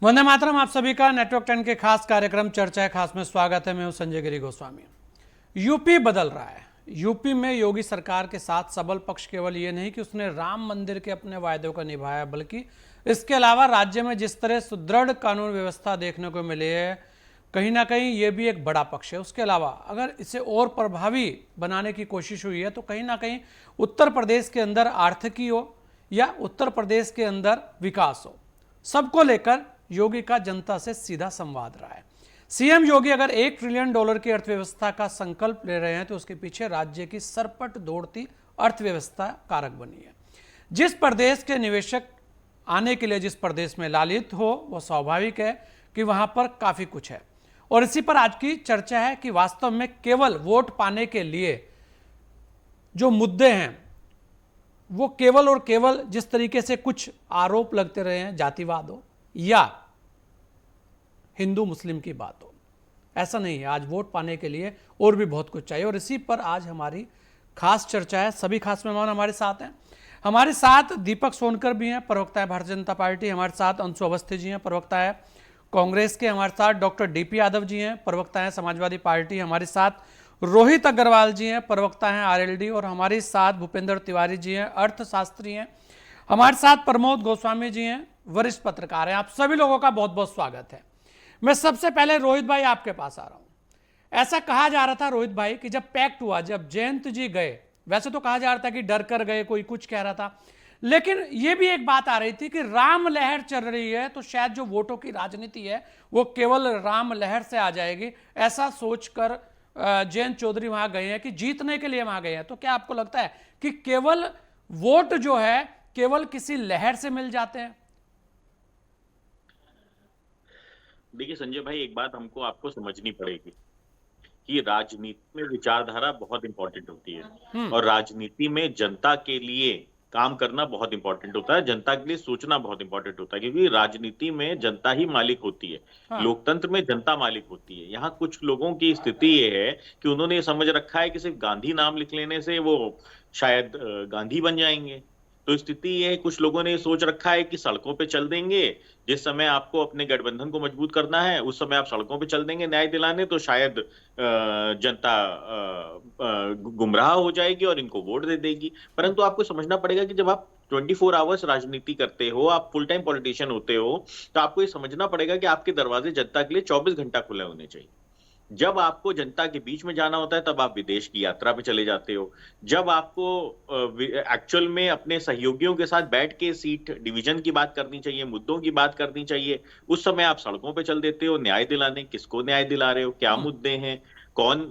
वंदे मातरम। आप सभी का नेटवर्क 10 के खास कार्यक्रम चर्चा है खास में स्वागत है। मैं हूं संजय गिरी गोस्वामी। यूपी बदल रहा है। यूपी में योगी सरकार के साथ सबल पक्ष केवल ये नहीं कि उसने राम मंदिर के अपने वायदों को निभाया, बल्कि इसके अलावा राज्य में जिस तरह सुदृढ़ कानून व्यवस्था देखने को मिली है, कहीं ना कहीं ये भी एक बड़ा पक्ष है। उसके अलावा अगर इसे और प्रभावी बनाने की कोशिश हुई है तो कहीं ना कहीं उत्तर प्रदेश के अंदर आर्थिकी हो या उत्तर प्रदेश के अंदर विकास हो, सबको लेकर योगी का जनता से सीधा संवाद रहा है। सीएम योगी अगर $1 ट्रिलियन की अर्थव्यवस्था का संकल्प ले रहे हैं तो उसके पीछे राज्य की सरपट दौड़ती अर्थव्यवस्था कारक बनी है। जिस प्रदेश के निवेशक आने के लिए जिस प्रदेश में लालित हो, वो स्वाभाविक है कि वहां पर काफी कुछ है। और इसी पर आज की चर्चा है कि वास्तव में केवल वोट पाने के लिए जो मुद्दे हैं वो केवल और केवल जिस तरीके से कुछ आरोप लगते रहे हैं, जातिवाद हो या हिंदू मुस्लिम की बात हो, ऐसा नहीं है। आज वोट पाने के लिए और भी बहुत कुछ चाहिए और इसी पर आज हमारी खास चर्चा है। सभी खास मेहमान हमारे साथ हैं। हमारे साथ दीपक सोनकर भी हैं, प्रवक्ता है भारतीय जनता पार्टी। हमारे साथ अंशु अवस्थी जी हैं, प्रवक्ता है कांग्रेस के। हमारे साथ डॉक्टर डीपी यादव जी हैं, प्रवक्ता है समाजवादी पार्टी। हमारे साथ रोहित अग्रवाल जी हैं, प्रवक्ता हैं आरएलडी। और हमारे साथ भूपेंद्र तिवारी जी हैं, अर्थशास्त्री हैं। हमारे साथ प्रमोद गोस्वामी जी हैं, वरिष्ठ पत्रकार हैं। आप सभी लोगों का बहुत बहुत स्वागत है। मैं सबसे पहले रोहित भाई आपके पास आ रहा हूं। ऐसा कहा जा रहा था रोहित भाई कि जब पैक्ट हुआ, जब जयंत जी गए, वैसे तो कहा जा रहा था कि डर कर गए, कोई कुछ कह रहा था, लेकिन यह भी एक बात आ रही थी कि राम लहर चल रही है तो शायद जो वोटों की राजनीति है वो केवल राम लहर से आ जाएगी। ऐसा सोचकर जयंत चौधरी वहां गए हैं कि जीतने के लिए वहां गए हैं। तो क्या आपको लगता है कि केवल वोट जो है केवल किसी लहर से मिल जाते हैं? देखिए संजय भाई, एक बात हमको आपको समझनी पड़ेगी कि राजनीति में विचारधारा बहुत इंपॉर्टेंट होती है और राजनीति में जनता के लिए काम करना बहुत इंपॉर्टेंट होता है, जनता के लिए सोचना बहुत इंपॉर्टेंट होता है, क्योंकि राजनीति में जनता ही मालिक होती है। हाँ। लोकतंत्र में जनता मालिक होती है। यहाँ कुछ लोगों की स्थिति ये है कि उन्होंने ये समझ रखा है कि सिर्फ गांधी नाम लिख लेने से वो शायद गांधी बन जाएंगे। तो स्थिति ये है, कुछ लोगों ने सोच रखा है कि सड़कों पे चल देंगे, जिस समय आपको अपने गठबंधन को मजबूत करना है उस समय आप सड़कों पे चल देंगे न्याय दिलाने, तो शायद जनता गुमराह हो जाएगी और इनको वोट दे देगी। परंतु आपको समझना पड़ेगा कि जब आप 24 आवर्स राजनीति करते हो, आप फुल टाइम पॉलिटिशियन होते हो, तो आपको ये समझना पड़ेगा कि आपके दरवाजे जनता के लिए 24 घंटा खुले होने चाहिए। जब आपको जनता के बीच में जाना होता है तब आप विदेश की यात्रा पे चले जाते हो। जब आपको एक्चुअल में अपने सहयोगियों के साथ बैठ के सीट डिवीजन की बात करनी चाहिए, मुद्दों की बात करनी चाहिए, उस समय आप सड़कों पे चल देते हो न्याय दिलाने। किसको न्याय दिला रहे हो, क्या मुद्दे हैं, कौन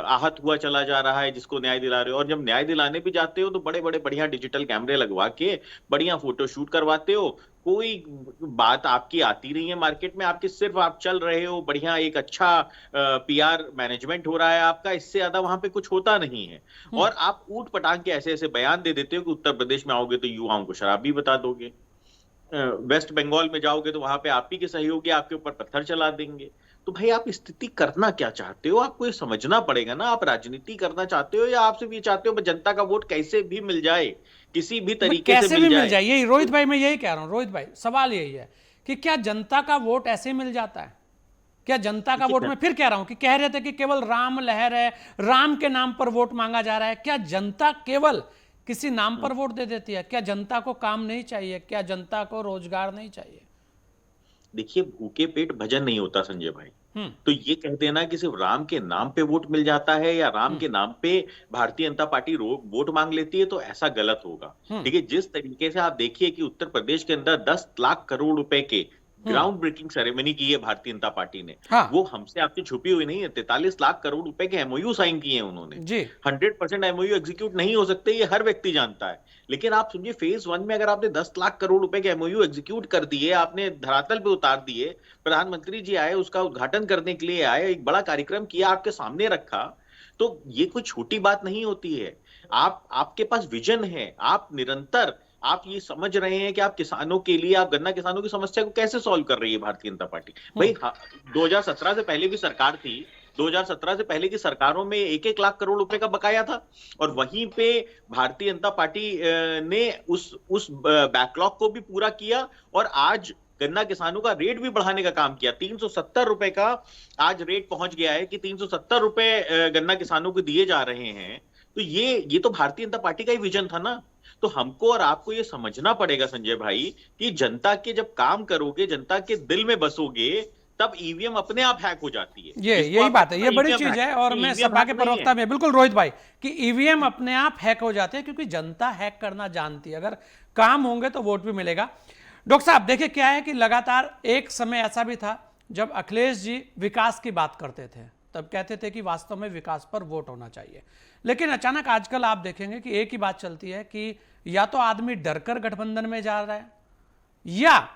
आहत हुआ चला जा रहा है जिसको न्याय दिला रहे हो। और जब न्याय दिलाने भी जाते हो तो बड़े बड़े बढ़िया डिजिटल कैमरे लगवा के बढ़िया फोटो शूट करवाते हो। कोई बात आपकी आती नहीं है मार्केट में, आपके सिर्फ आप चल रहे हो, बढ़िया एक अच्छा पीआर मैनेजमेंट हो रहा है आपका, इससे ज्यादा वहां पे कुछ होता नहीं है। और आप ऊट पटांग के ऐसे ऐसे बयान दे देते हो कि उत्तर प्रदेश में आओगे तो युवाओं को शराबी बता दोगे, वेस्ट बंगाल में जाओगे तो वहां पे आप ही के सहयोगी आपके ऊपर पत्थर चला देंगे। तो भाई आप स्थिति करना क्या चाहते हो, आपको ये समझना पड़ेगा ना। आप राजनीति करना चाहते हो या आप सिर्फ ये चाहते हो जनता का वोट कैसे भी मिल जाए, किसी भी तरीके से मिल जाए? यही रोहित भाई, मैं यही कह रहा हूं। रोहित भाई, सवाल यही है कि क्या जनता का वोट ऐसे मिल जाता है? क्या जनता का वोट, मैं फिर कह रहा हूं कि कह रहे थे कि केवल राम लहर है, राम के नाम पर वोट मांगा जा रहा है, क्या जनता केवल किसी नाम पर वोट दे देती है? क्या जनता को काम नहीं चाहिए? क्या जनता को रोजगार नहीं चाहिए? देखिए, भूखे पेट भजन नहीं होता संजय भाई। तो ये कह देना कि सिर्फ राम के नाम पे वोट मिल जाता है या राम के नाम पे भारतीय जनता पार्टी वोट मांग लेती है, तो ऐसा गलत होगा। ठीक है, जिस तरीके से आप देखिए कि उत्तर प्रदेश के अंदर 10 लाख करोड़ रुपए के ग्राउंड ब्रेकिंग सेरेमनी की है भारतीय जनता पार्टी ने। हाँ। वो हमसे आपसे छुपी हुई नहीं है। 43 लाख करोड़ रुपए के एमओयू साइन किए हैं उन्होंने जी। 100% एमओयू एग्जीक्यूट नहीं हो सकते, ये हर व्यक्ति जानता है। लेकिन आप समझिए, फेज 1 में अगर आपने 10 लाख करोड़ रुपए के एमओयू एग्जीक्यूट कर दिए, आपने धरातल पे उतार दिए, प्रधानमंत्री जी आए, उसका उद्घाटन करने के लिए आए, एक बड़ा कार्यक्रम किया, आपके सामने रखा, तो ये कोई छोटी बात नहीं होती है। आपके पास विजन है, आप निरंतर आप ये समझ रहे हैं कि आप किसानों के लिए, आप गन्ना किसानों की समस्या को कैसे सॉल्व कर रही है भारतीय जनता पार्टी। भाई 2017 से पहले भी सरकार थी, 2017 से पहले की सरकारों में 1-1 लाख करोड़ रुपए का बकाया था और वहीं पे भारतीय जनता पार्टी ने उस बैकलॉग को भी पूरा किया और आज गन्ना किसानों का रेट भी बढ़ाने का काम किया। 370 रुपए का आज रेट पहुंच गया है कि 370 रुपए गन्ना किसानों को दिए जा रहे हैं। तो ये तो भारतीय जनता पार्टी का ही विजन था ना। तो हमको और आपको ये समझना पड़ेगा संजय भाई कि जनता के जब काम करोगे, जनता के दिल में बसोगे, तब ईवीएम अपने आप हैक हो जाती है। यही बात है, ये बड़ी चीज है। और मैं सपा के प्रवक्ता में बिल्कुल रोहित भाई कि ईवीएम अपने आप हैक हो जाते हैं, क्योंकि जनता हैक करना जानती है। अगर काम होंगे तो वोट भी मिलेगा। डॉक्टर साहब देखिए, क्या है कि लगातार एक समय ऐसा भी था जब अखिलेश जी विकास की बात करते थे, तब कहते थे कि वास्तव में विकास पर वोट होना चाहिए। लेकिन अचानक आजकल आप देखेंगे कि एक ही बात चलती है कि या तो आदमी डरकर गठबंधन में जा रहा है, या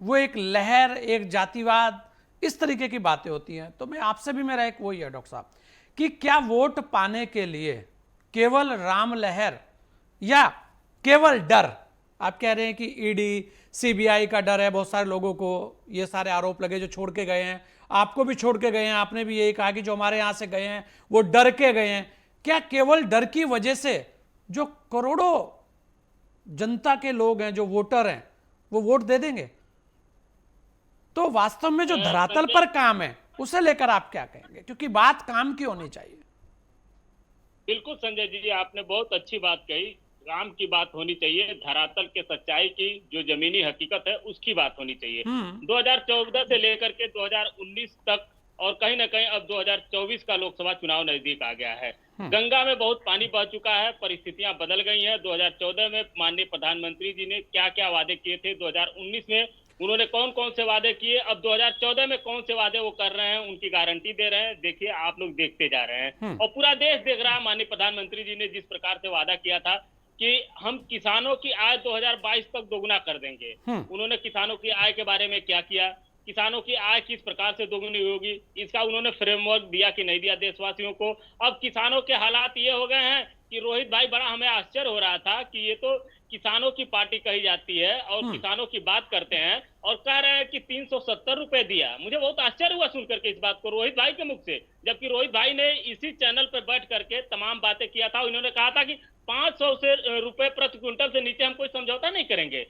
वो एक लहर, एक जातिवाद, इस तरीके की बातें होती हैं। तो मैं आपसे भी, मेरा एक वही है डॉक्टर साहब कि क्या वोट पाने के लिए केवल राम लहर या केवल डर? आप कह रहे हैं कि ईडी सीबीआई का डर है, बहुत सारे लोगों को ये सारे आरोप लगे जो छोड़ के गए हैं, आपको भी छोड़ के गए हैं, आपने भी यही कहा कि जो हमारे यहां से गए हैं वो डर के गए हैं। क्या केवल डर की वजह से जो करोड़ों जनता के लोग हैं, जो वोटर हैं, वो वोट दे देंगे? तो वास्तव में जो धरातल पर काम है उसे लेकर आप क्या कहेंगे, क्योंकि बात काम की होनी चाहिए। बिल्कुल संजय जी, आपने बहुत अच्छी बात कही। काम की बात होनी चाहिए, धरातल के सच्चाई की, जो जमीनी हकीकत है उसकी बात होनी चाहिए। 2014 से लेकर के 2019 तक, और कहीं ना कहीं अब 2024 का लोकसभा चुनाव नजदीक आ गया है। गंगा में बहुत पानी बह चुका है, परिस्थितियां बदल गई हैं। 2014 में माननीय प्रधानमंत्री जी ने क्या क्या वादे किए थे, 2019 में उन्होंने कौन कौन से वादे किए, अब 2014 में कौन से वादे वो कर रहे हैं, उनकी गारंटी दे रहे हैं। देखिए, आप लोग देखते जा रहे हैं और पूरा देश देख रहा है। माननीय प्रधानमंत्री जी ने जिस प्रकार से वादा किया था कि हम किसानों की आय 2022 तक दोगुना कर देंगे, उन्होंने किसानों की आय के बारे में क्या किया, किसानों की आय किस प्रकार से दोगुनी होगी, इसका उन्होंने फ्रेमवर्क दिया कि नहीं दिया देशवासियों को। अब किसानों के हालात ये हो गए हैं कि रोहित भाई, बड़ा हमें आश्चर्य हो रहा था कि ये तो किसानों की पार्टी कही जाती है और किसानों की बात करते हैं और कह रहे हैं कि 370 रुपए दिया। मुझे बहुत आश्चर्य हुआ सुनकर के इस बात को रोहित भाई के मुख से, जबकि रोहित भाई ने इसी चैनल पर बैठ करके तमाम बातें किया था। उन्होंने कहा था कि 500 से रुपए प्रति क्विंटल से नीचे हम कोई समझौता नहीं करेंगे।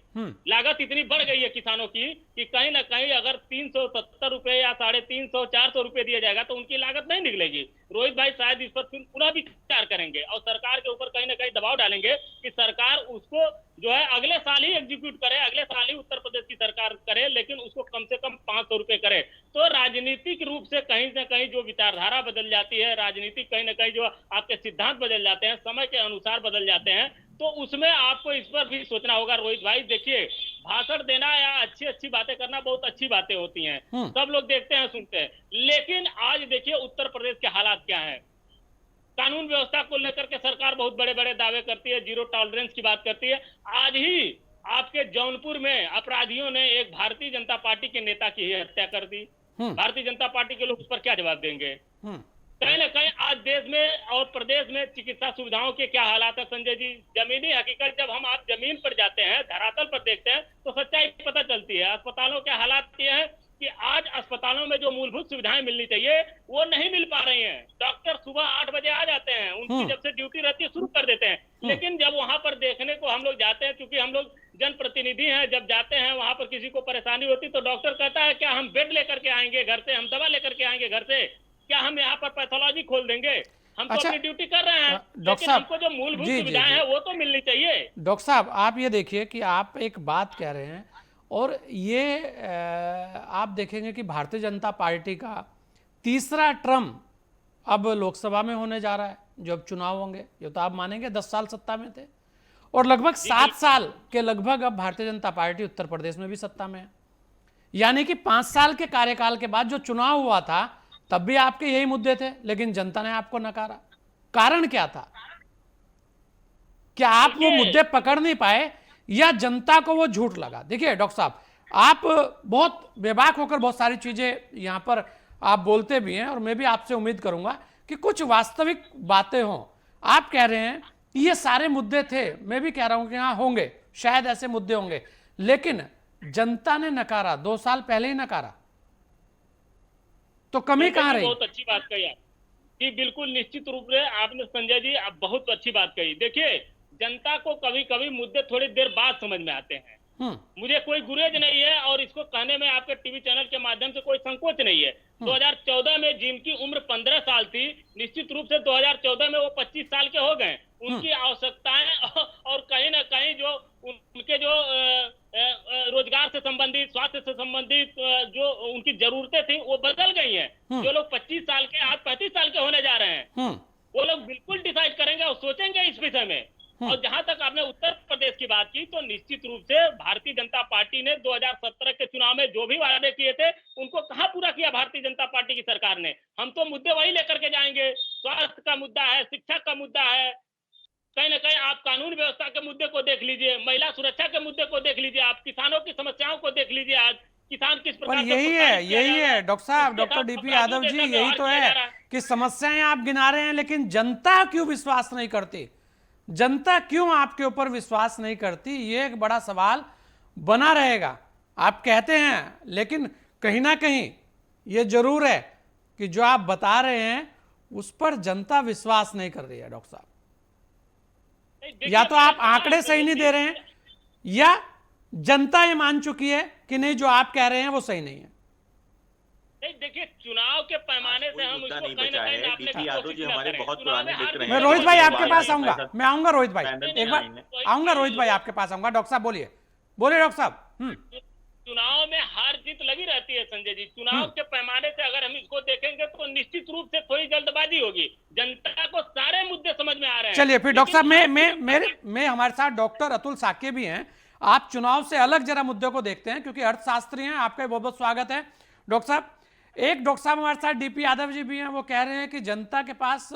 लागत इतनी बढ़ गई है किसानों की कि कहीं ना कहीं अगर 370 रुपए या 350 400 रुपए दिया जाएगा तो उनकी लागत नहीं निकलेगी। रोहित भाई शायद इस पर पुनः विचार करेंगे और सरकार के ऊपर कहीं ना कहीं दबाव डालेंगे कि सरकार उसको जो है अगले साल ही एग्जीक्यूट करे, अगले साल ही उत्तर प्रदेश की सरकार करे, लेकिन उसको कम से कम 500 रुपए करे। तो राजनीतिक रूप से कहीं ना कहीं जो विचारधारा बदल जाती है, राजनीतिक कहीं ना कहीं जो आपके सिद्धांत बदल जाते हैं, समय के अनुसार बदल जाते हैं, तो उसमें आपको इस पर भी सोचना होगा। रोहित भाई देखिए, भाषण देना या अच्छी अच्छी बातें करना बहुत अच्छी बातें होती हैं, सब लोग देखते हैं सुनते हैं, लेकिन आज देखिए उत्तर प्रदेश के हालात क्या है। कानून व्यवस्था को लेकर के सरकार बहुत बड़े बड़े दावे करती है, जीरो टॉलरेंस की बात करती है। आज ही आपके जौनपुर में अपराधियों ने एक भारतीय जनता पार्टी के नेता की हत्या कर दी। भारतीय जनता पार्टी के लोग उस पर क्या जवाब देंगे? कहीं ना कहीं आज देश में और प्रदेश में चिकित्सा सुविधाओं के क्या हालात है संजय जी? जमीनी हकीकत जब हम आप जमीन पर जाते हैं, धरातल पर देखते हैं, तो सच्चाई पता चलती है। अस्पतालों के हालात ये है कि आज अस्पतालों में जो मूलभूत सुविधाएं मिलनी चाहिए वो नहीं मिल पा रही हैं। डॉक्टर सुबह 8 बजे आ जाते हैं, उनकी जब से ड्यूटी रहती है शुरू कर देते हैं, लेकिन जब वहां पर देखने को हम लोग जाते हैं, क्योंकि हम लोग जनप्रतिनिधि हैं, जब जाते हैं वहां पर किसी को परेशानी होती तो डॉक्टर कहता है क्या हम बेड लेकर के आएंगे घर से, हम दवा लेकर के आएंगे घर से, क्या हम यहाँ पर पैथोलॉजी खोल देंगे? हम तो अपनी ड्यूटी कर रहे हैं, लेकिन हमको जो मूलभूत सुविधाएं हैं वो तो मिलनी चाहिए। डॉक्टर साहब, आप ये देखिए कि आप एक बात कह रहे हैं और ये आप देखेंगे कि भारतीय जनता पार्टी का तीसरा टर्म अब लोकसभा में होने जा रहा है, जो अब चुनाव होंगे। ये तो आप मानेंगे 10 साल सत्ता में थे और लगभग 7 साल के लगभग अब भारतीय जनता पार्टी उत्तर प्रदेश में भी सत्ता में है। यानी कि 5 साल के कार्यकाल के बाद जो चुनाव हुआ था तब भी आपके यही मुद्दे थे, लेकिन जनता ने आपको नकारा। कारण क्या था? क्या आप वो मुद्दे पकड़ नहीं पाए या जनता को वो झूठ लगा? देखिए डॉक्टर साहब, आप बहुत बेबाक होकर बहुत सारी चीजें यहां पर आप बोलते भी हैं और मैं भी आपसे उम्मीद करूंगा कि कुछ वास्तविक बातें हों। आप कह रहे हैं कि ये सारे मुद्दे थे, मैं भी कह रहा हूं कि हाँ होंगे, शायद ऐसे मुद्दे होंगे, लेकिन जनता ने नकारा, 2 साल पहले ही नकारा, तो कमी कहां रही? बहुत अच्छी बात कही आप जी, बिल्कुल निश्चित रूप से आपने संजय जी आप बहुत अच्छी बात कही। देखिए, जनता को कभी कभी मुद्दे थोड़ी देर बाद समझ में आते हैं, मुझे कोई गुरेज नहीं है और इसको कहने में आपके टीवी चैनल के माध्यम से कोई संकोच नहीं है। 2014 में जिनकी उम्र 15 साल थी, निश्चित रूप से 2014 में वो 25 साल के हो गए। उनकी आवश्यकताएं और कहीं ना कहीं जो उनके जो रोजगार से संबंधित, स्वास्थ्य से संबंधित जो उनकी जरूरतें थी वो बदल गई हैं। जो लोग 25 साल के आज 35 साल के होने जा रहे हैं, वो लोग बिल्कुल डिसाइड करेंगे और सोचेंगे इस विषय में। और जहां तक आपने उत्तर प्रदेश की बात की, तो निश्चित रूप से भारतीय जनता पार्टी ने 2017 के चुनाव में जो भी वादे किए थे उनको कहां पूरा किया भारतीय जनता पार्टी की सरकार ने। हम तो मुद्दे वही लेकर के जाएंगे। स्वास्थ्य का मुद्दा है, शिक्षा का मुद्दा है, कहीं ना कहीं आप कानून व्यवस्था के मुद्दे को देख लीजिए, महिला सुरक्षा के मुद्दे को देख लीजिए, आप किसानों की समस्याओं को देख लीजिए। आज किसान किस प्रकार पर यही है डॉक्टर साहब, डॉक्टर डीपी यादव जी, यही तो है कि समस्याएं आप गिना रहे हैं, लेकिन जनता क्यों विश्वास नहीं करती? जनता क्यों आपके ऊपर विश्वास नहीं करती? ये एक बड़ा सवाल बना रहेगा। आप कहते हैं, लेकिन कहीं ना कहीं ये जरूर है कि जो आप बता रहे हैं उस पर जनता विश्वास नहीं कर रही है डॉक्टर साहब। या तो आप आंकड़े सही नहीं दे रहे हैं, या जनता ये मान चुकी है कि नहीं, जो आप कह रहे हैं वो सही नहीं है। देखिए, चुनाव के पैमाने से हम उसको कहीं ना कहीं नापने की यादव जी हमारे बहुत पुराने मित्र हैं। मैं रोहित भाई आपके पास आऊंगा, मैं आऊंगा रोहित भाई, एक बार आऊंगा रोहित भाई आपके पास आऊंगा। डॉक्टर साहब बोलिए डॉक्टर साहब। चुनाव में हार जीत लगी रहती है संजय जी। चुनाव के पैमाने से अगर हम इसको देखेंगे तो निश्चित रूप से थोड़ी जल्दबाजी होगी। जनता को सारे मुद्दे समझ में आ रहे हैं। चलिए फिर डॉक्टर साहब, मैं हमारे साथ डॉक्टर अतुल साके भी हैं। आप चुनाव से अलग जरा मुद्दे को देखते हैं, क्योंकि अर्थशास्त्री हैं। आपका बहुत बहुत स्वागत है डॉक्टर साहब। एक डॉक्टर साहब हमारे साथ डीपी यादव जी भी हैं, वो कह रहे हैं कि जनता के पास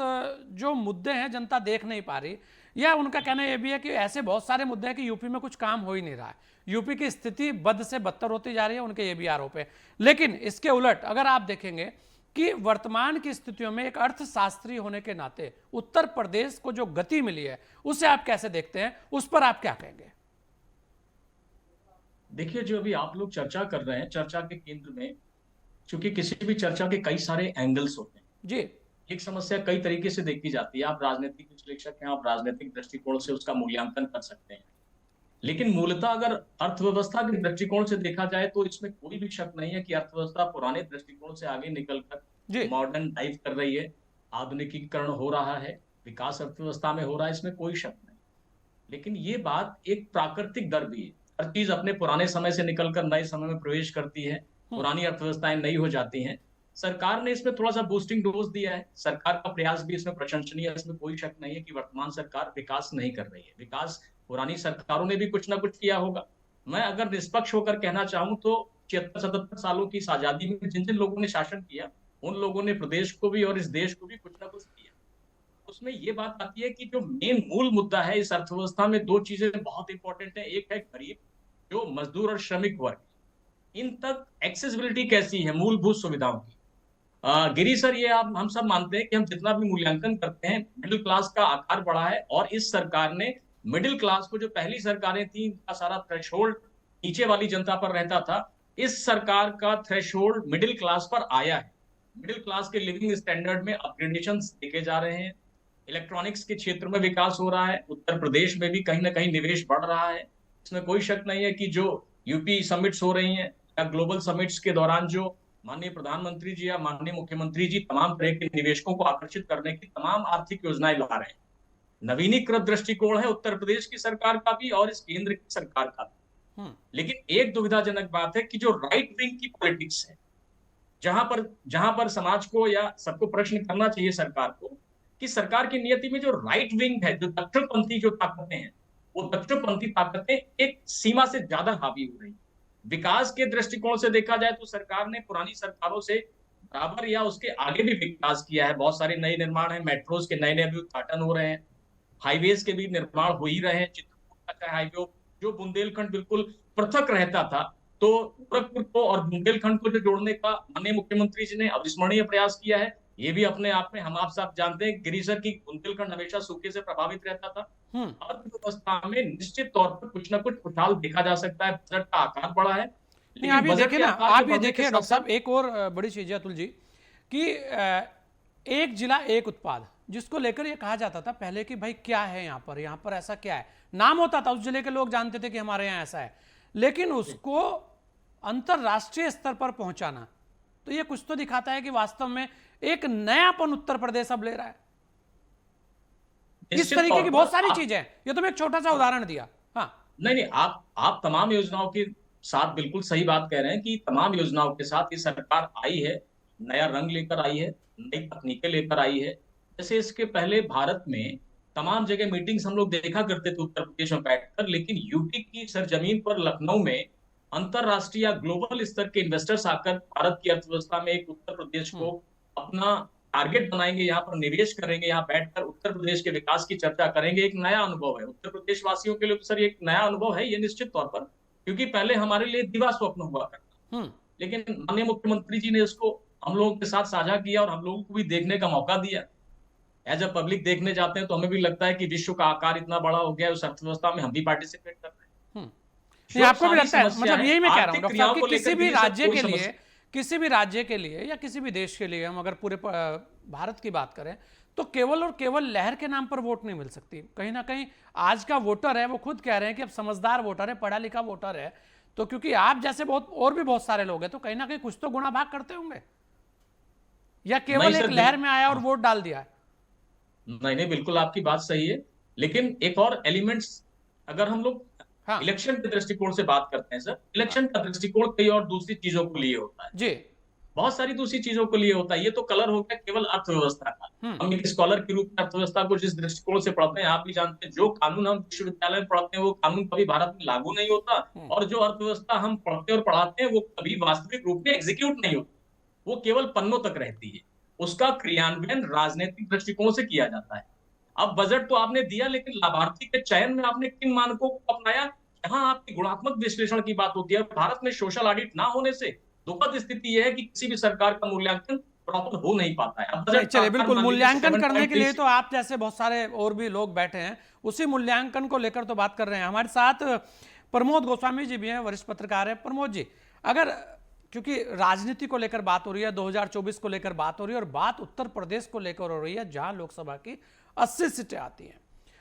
जो मुद्दे हैं जनता देख नहीं पा रही, या उनका कहना यह भी है कि ऐसे बहुत सारे मुद्दे हैं कि यूपी में कुछ काम हो ही नहीं रहा है, यूपी की स्थिति बद से बदतर होती जा रही है, उनके ये भी आरोप है। लेकिन इसके उलट अगर आप देखेंगे कि वर्तमान की स्थितियों में एक अर्थशास्त्री होने के नाते उत्तर प्रदेश को जो गति मिली है उसे आप कैसे देखते हैं, उस पर आप क्या कहेंगे? देखिए, जो अभी आप लोग चर्चा कर रहे हैं, चर्चा के केंद्र में, क्योंकि किसी भी चर्चा के कई सारे एंगल्स होते हैं जी, एक समस्या कई तरीके से देखी जाती है। आप राजनीतिक विश्लेषक हैं, आप राजनीतिक दृष्टिकोण से उसका मूल्यांकन कर सकते हैं, लेकिन मूलतः अगर अर्थव्यवस्था के दृष्टिकोण से देखा जाए तो इसमें कोई भी शक नहीं है कि अर्थव्यवस्था पुराने दृष्टिकोण से आगे निकलकर मॉडर्न टाइप कर रही है, आधुनिकीकरण हो रहा है, विकास अर्थव्यवस्था में हो रहा है, इसमें कोई शक नहीं। लेकिन ये बात एक प्राकृतिक दर भी है। हर चीज अपने पुराने समय से निकलकर नए समय में प्रवेश करती है, पुरानी अर्थव्यवस्थाएं नई हो जाती हैं। सरकार ने इसमें थोड़ा सा बूस्टिंग डोज दिया है, सरकार का प्रयास भी इसमें प्रशंसनीय है। इसमें कोई शक नहीं है कि वर्तमान सरकार विकास नहीं कर रही है। विकास पुरानी सरकारों ने भी कुछ ना कुछ किया होगा। मैं अगर निष्पक्ष होकर कहना चाहूं तो 76-77 सालों की इस आजादी में जिन जिन लोगों ने शासन किया, उन लोगों ने प्रदेश को भी और इस देश को भी कुछ ना कुछ किया। उसमें ये बात आती है कि जो मेन मूल मुद्दा है इस अर्थव्यवस्था में, दो चीजें बहुत इंपॉर्टेंट है। एक है गरीब, जो मजदूर और श्रमिक वर्ग, इन तक एक्सेसिबिलिटी कैसी है मूलभूत सुविधाओं की। गिरी सर, ये आप हम सब मानते हैं कि हम जितना भी मूल्यांकन करते हैं, मिडिल क्लास का आकार बढ़ा है, और इस सरकार ने मिडिल क्लास को, जो पहली सरकारें थी इनका सारा थ्रेशोल्ड नीचे वाली जनता पर रहता था, इस सरकार का थ्रेशोल्ड मिडिल क्लास पर आया है। मिडिल क्लास के लिविंग स्टैंडर्ड में अपग्रेडेशन देखे जा रहे हैं, इलेक्ट्रॉनिक्स के क्षेत्र में विकास हो रहा है, उत्तर प्रदेश में भी कहीं ना कहीं निवेश बढ़ रहा है। इसमें कोई शक नहीं है कि जो यूपी समिट्स हो रही हैं या ग्लोबल समिट्स के दौरान जो माननीय प्रधानमंत्री जी या माननीय मुख्यमंत्री जी तमाम तरह के निवेशकों को आकर्षित करने की तमाम आर्थिक योजनाएं ला रहे हैं। नवीनीकृत दृष्टिकोण है उत्तर प्रदेश की सरकार का भी और इस केंद्र की सरकार का भी। लेकिन एक दुविधाजनक बात है कि जो राइट विंग की पॉलिटिक्स है, जहां पर समाज को या सबको प्रश्न करना चाहिए सरकार को कि सरकार की नीति में जो राइट विंग है, जो दक्षिणपंथी जो ताकतें हैं, वो दक्षिणपंथी ताकतें एक सीमा से ज्यादा हावी हो रही। विकास के दृष्टिकोण से देखा जाए तो सरकार ने पुरानी सरकारों से बराबर या उसके आगे भी विकास किया है। बहुत सारे नए निर्माण है, मेट्रोज के नए नए भी उद्घाटन हो रहे हैं, हाईवेज के भी निर्माण हो ही रहे हैं। चित्रकूट का हाईवे, जो बुंदेलखंड बिल्कुल पृथक रहता था, तो गोरखपुर को और बुंदेलखंड को जो जोड़ने का माननीय मुख्यमंत्री जी ने अविस्मरणीय प्रयास किया है। ये भी अपने आप में हम आप सब जानते हैं, गिरिसर की बुंदेलखंड हमेशा सूखे से प्रभावित रहता था। अर्थव्यवस्था में निश्चित तौर पर कुछ ना कुछ खुशहाल देखा जा सकता है। बजट का आकार बढ़ा है। आप ये देखिए ना, आप ये देखिए डॉक्टर साहब, एक और बड़ी चीज है अतुल जी कि एक जिला एक उत्पाद, जिसको लेकर ये कहा जाता था पहले कि भाई क्या है यहाँ पर ऐसा क्या है, नाम होता था, उस जिले के लोग जानते थे कि हमारे यहाँ ऐसा है। लेकिन उसको अंतरराष्ट्रीय स्तर पर पहुंचाना, तो ये कुछ तो दिखाता है कि वास्तव में एक नयापन उत्तर प्रदेश अब ले रहा है। इस तरीके की बहुत सारी चीजें हैं, ये तो मैं एक छोटा सा उदाहरण दिया। हाँ, नहीं, आप तमाम योजनाओं के साथ बिल्कुल सही बात कह रहे हैं कि तमाम योजनाओं के साथ ये सरकार आई है, नया रंग लेकर आई है, नई तकनीकें लेकर आई है। जैसे इसके पहले भारत में तमाम जगह मीटिंग्स हम लोग देखा करते थे उत्तर प्रदेश में बैठकर, लेकिन यूपी की सरजमीन पर लखनऊ में अंतरराष्ट्रीय या ग्लोबल स्तर के इन्वेस्टर्स आकर भारत की अर्थव्यवस्था में एक उत्तर प्रदेश को अपना टारगेट बनाएंगे, यहाँ पर निवेश करेंगे, यहाँ बैठकर उत्तर प्रदेश के विकास की चर्चा करेंगे। एक नया अनुभव है उत्तर प्रदेश वासियों के लिए, तो सर ये एक नया अनुभव है ये निश्चित तौर पर, क्योंकि पहले हमारे लिए दिवा स्वप्न हुआ करता, लेकिन माननीय मुख्यमंत्री जी ने इसको हम लोगों के साथ साझा किया और हम लोगों को भी देखने का मौका दिया। एज अ पब्लिक देखने जाते हैं तो हमें भी लगता है कि विश्व का आकार इतना बड़ा हो गया है, उस अर्थव्यवस्था में हम भी पार्टिसिपेट कर रहे हैं। नहीं, आपको भी लगता है, मतलब यही मैं कह रहा हूँ डॉक्टर साहब कि किसी भी राज्य के लिए, या किसी भी देश के लिए, हम अगर पूरे भारत की बात करें तो केवल और केवल लहर के नाम पर वोट नहीं मिल सकती। कहीं ना कहीं आज का वोटर है, वो खुद कह रहे हैं कि अब समझदार वोटर है, पढ़ा लिखा वोटर है, तो क्योंकि आप जैसे बहुत सारे लोग हैं, तो कहीं ना कहीं कुछ तो गुणा भाग करते होंगे, या केवल एक लहर में आया और वोट डाल दिया है। नहीं, बिल्कुल आपकी बात सही है, लेकिन एक और एलिमेंट्स, अगर हम लोग इलेक्शन के दृष्टिकोण से बात करते हैं सर, इलेक्शन का दृष्टिकोण कई और दूसरी चीजों को लिए होता है जी, बहुत सारी दूसरी चीजों को लिए होता है। ये तो कलर हो गया केवल अर्थव्यवस्था का। हम एक स्कॉलर के रूप में अर्थव्यवस्था को जिस दृष्टिकोण से पढ़ते हैं, आप भी जानते हैं, जो कानून हम विश्वविद्यालय में पढ़ते हैं वो कानून कभी भारत में लागू नहीं होता, और जो अर्थव्यवस्था हम पढ़ते और पढ़ाते हैं वो कभी वास्तविक रूप में एग्जीक्यूट नहीं होता, वो केवल पन्नों तक रहती है। उसका क्रियान्वयन राजनीतिक दृष्टिकोण से किया जाता है। अब बजट तो आपने दिया, लेकिन लाभार्थी के चयन में आपने किन मानकों को अपनाया, यहाँ आपकी गुणात्मक विश्लेषण की बात होती है। भारत में सोशल ऑडिट ना होने से दुखद स्थिति यह है कि किसी भी सरकार का मूल्यांकन प्रॉपर हो नहीं पाता है। चलिए, बिल्कुल, मूल्यांकन करने के लिए तो आप जैसे बहुत सारे और भी लोग बैठे हैं, उसी मूल्यांकन को लेकर तो बात कर रहे हैं। हमारे साथ प्रमोद गोस्वामी जी भी हैं, वरिष्ठ पत्रकार हैं। प्रमोद जी, अगर क्योंकि राजनीति को लेकर बात हो रही है, 2024 को लेकर बात हो रही है, और बात उत्तर प्रदेश को लेकर हो रही है, जहां लोकसभा की 80 सीटें आती हैं,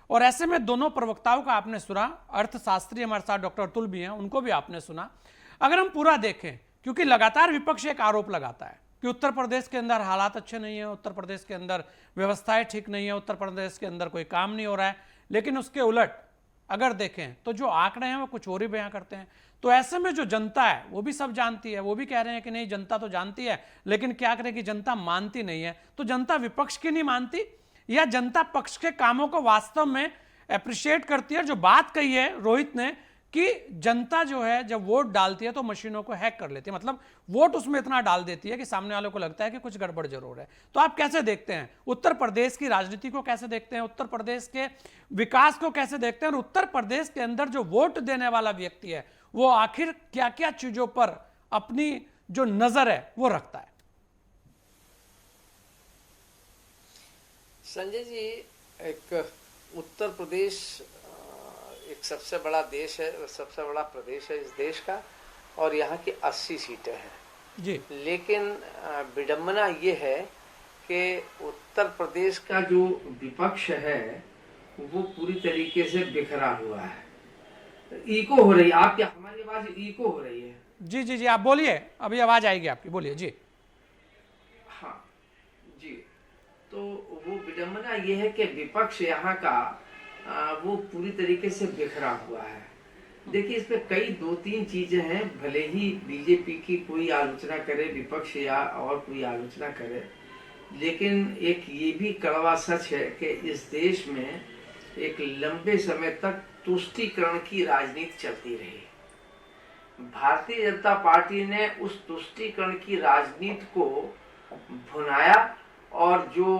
और ऐसे में दोनों प्रवक्ताओं का आपने सुना, अर्थशास्त्री हमारे साथ डॉक्टर अतुल भी हैं, उनको भी आपने सुना। अगर हम पूरा देखें, क्योंकि लगातार विपक्ष एक आरोप लगाता है कि उत्तर प्रदेश के अंदर हालात अच्छे नहीं है, उत्तर प्रदेश के अंदर व्यवस्थाएं ठीक नहीं है, उत्तर प्रदेश के अंदर कोई काम नहीं हो रहा है, लेकिन उसके उलट अगर देखें तो जो आंकड़े हैं वो कुछ और ही बयां करते हैं। तो ऐसे में जो जनता है वो भी सब जानती है, वो भी कह रहे हैं कि नहीं, जनता तो जानती है, लेकिन क्या करें कि जनता मानती नहीं है। तो जनता विपक्ष की नहीं मानती, या जनता पक्ष के कामों को वास्तव में अप्रिशिएट करती है? जो बात कही है रोहित ने कि जनता जो है जब वोट डालती है तो मशीनों को हैक कर लेती है, मतलब वोट उसमें इतना डाल देती है कि सामने वालों को लगता है कि कुछ गड़बड़ जरूर है। तो आप कैसे देखते हैं उत्तर प्रदेश की राजनीति को, कैसे देखते हैं उत्तर प्रदेश के विकास को, कैसे देखते हैं, और उत्तर प्रदेश के अंदर जो वोट देने वाला व्यक्ति है वो आखिर क्या क्या चीजों पर अपनी जो नजर है वो रखता है? संजय जी, एक उत्तर प्रदेश एक सबसे बड़ा देश है, सबसे बड़ा प्रदेश है इस देश का, और यहाँ की 80 सीटें हैं जी। लेकिन विडंबना ये है कि उत्तर प्रदेश का जो विपक्ष है वो पूरी तरीके से बिखरा हुआ है। इको हो रही है आपकी, हमारी आवाज इको हो रही है। जी जी जी, आप बोलिए, अभी आवाज आएगी आपकी, बोलिए जी। हाँ जी, तो वो विडंबना ये है कि विपक्ष यहाँ का वो पूरी तरीके से बिखरा हुआ है। देखिए, इस पे कई 2-3 चीजें हैं, भले ही बीजेपी की कोई आलोचना करे विपक्ष या और कोई आलोचना करे, लेकिन एक ये भी कड़वा सच है कि इस देश में एक लंबे समय तक तुष्टीकरण की राजनीति चलती रही। भारतीय जनता पार्टी ने उस तुष्टीकरण की राजनीति को भुनाया, और जो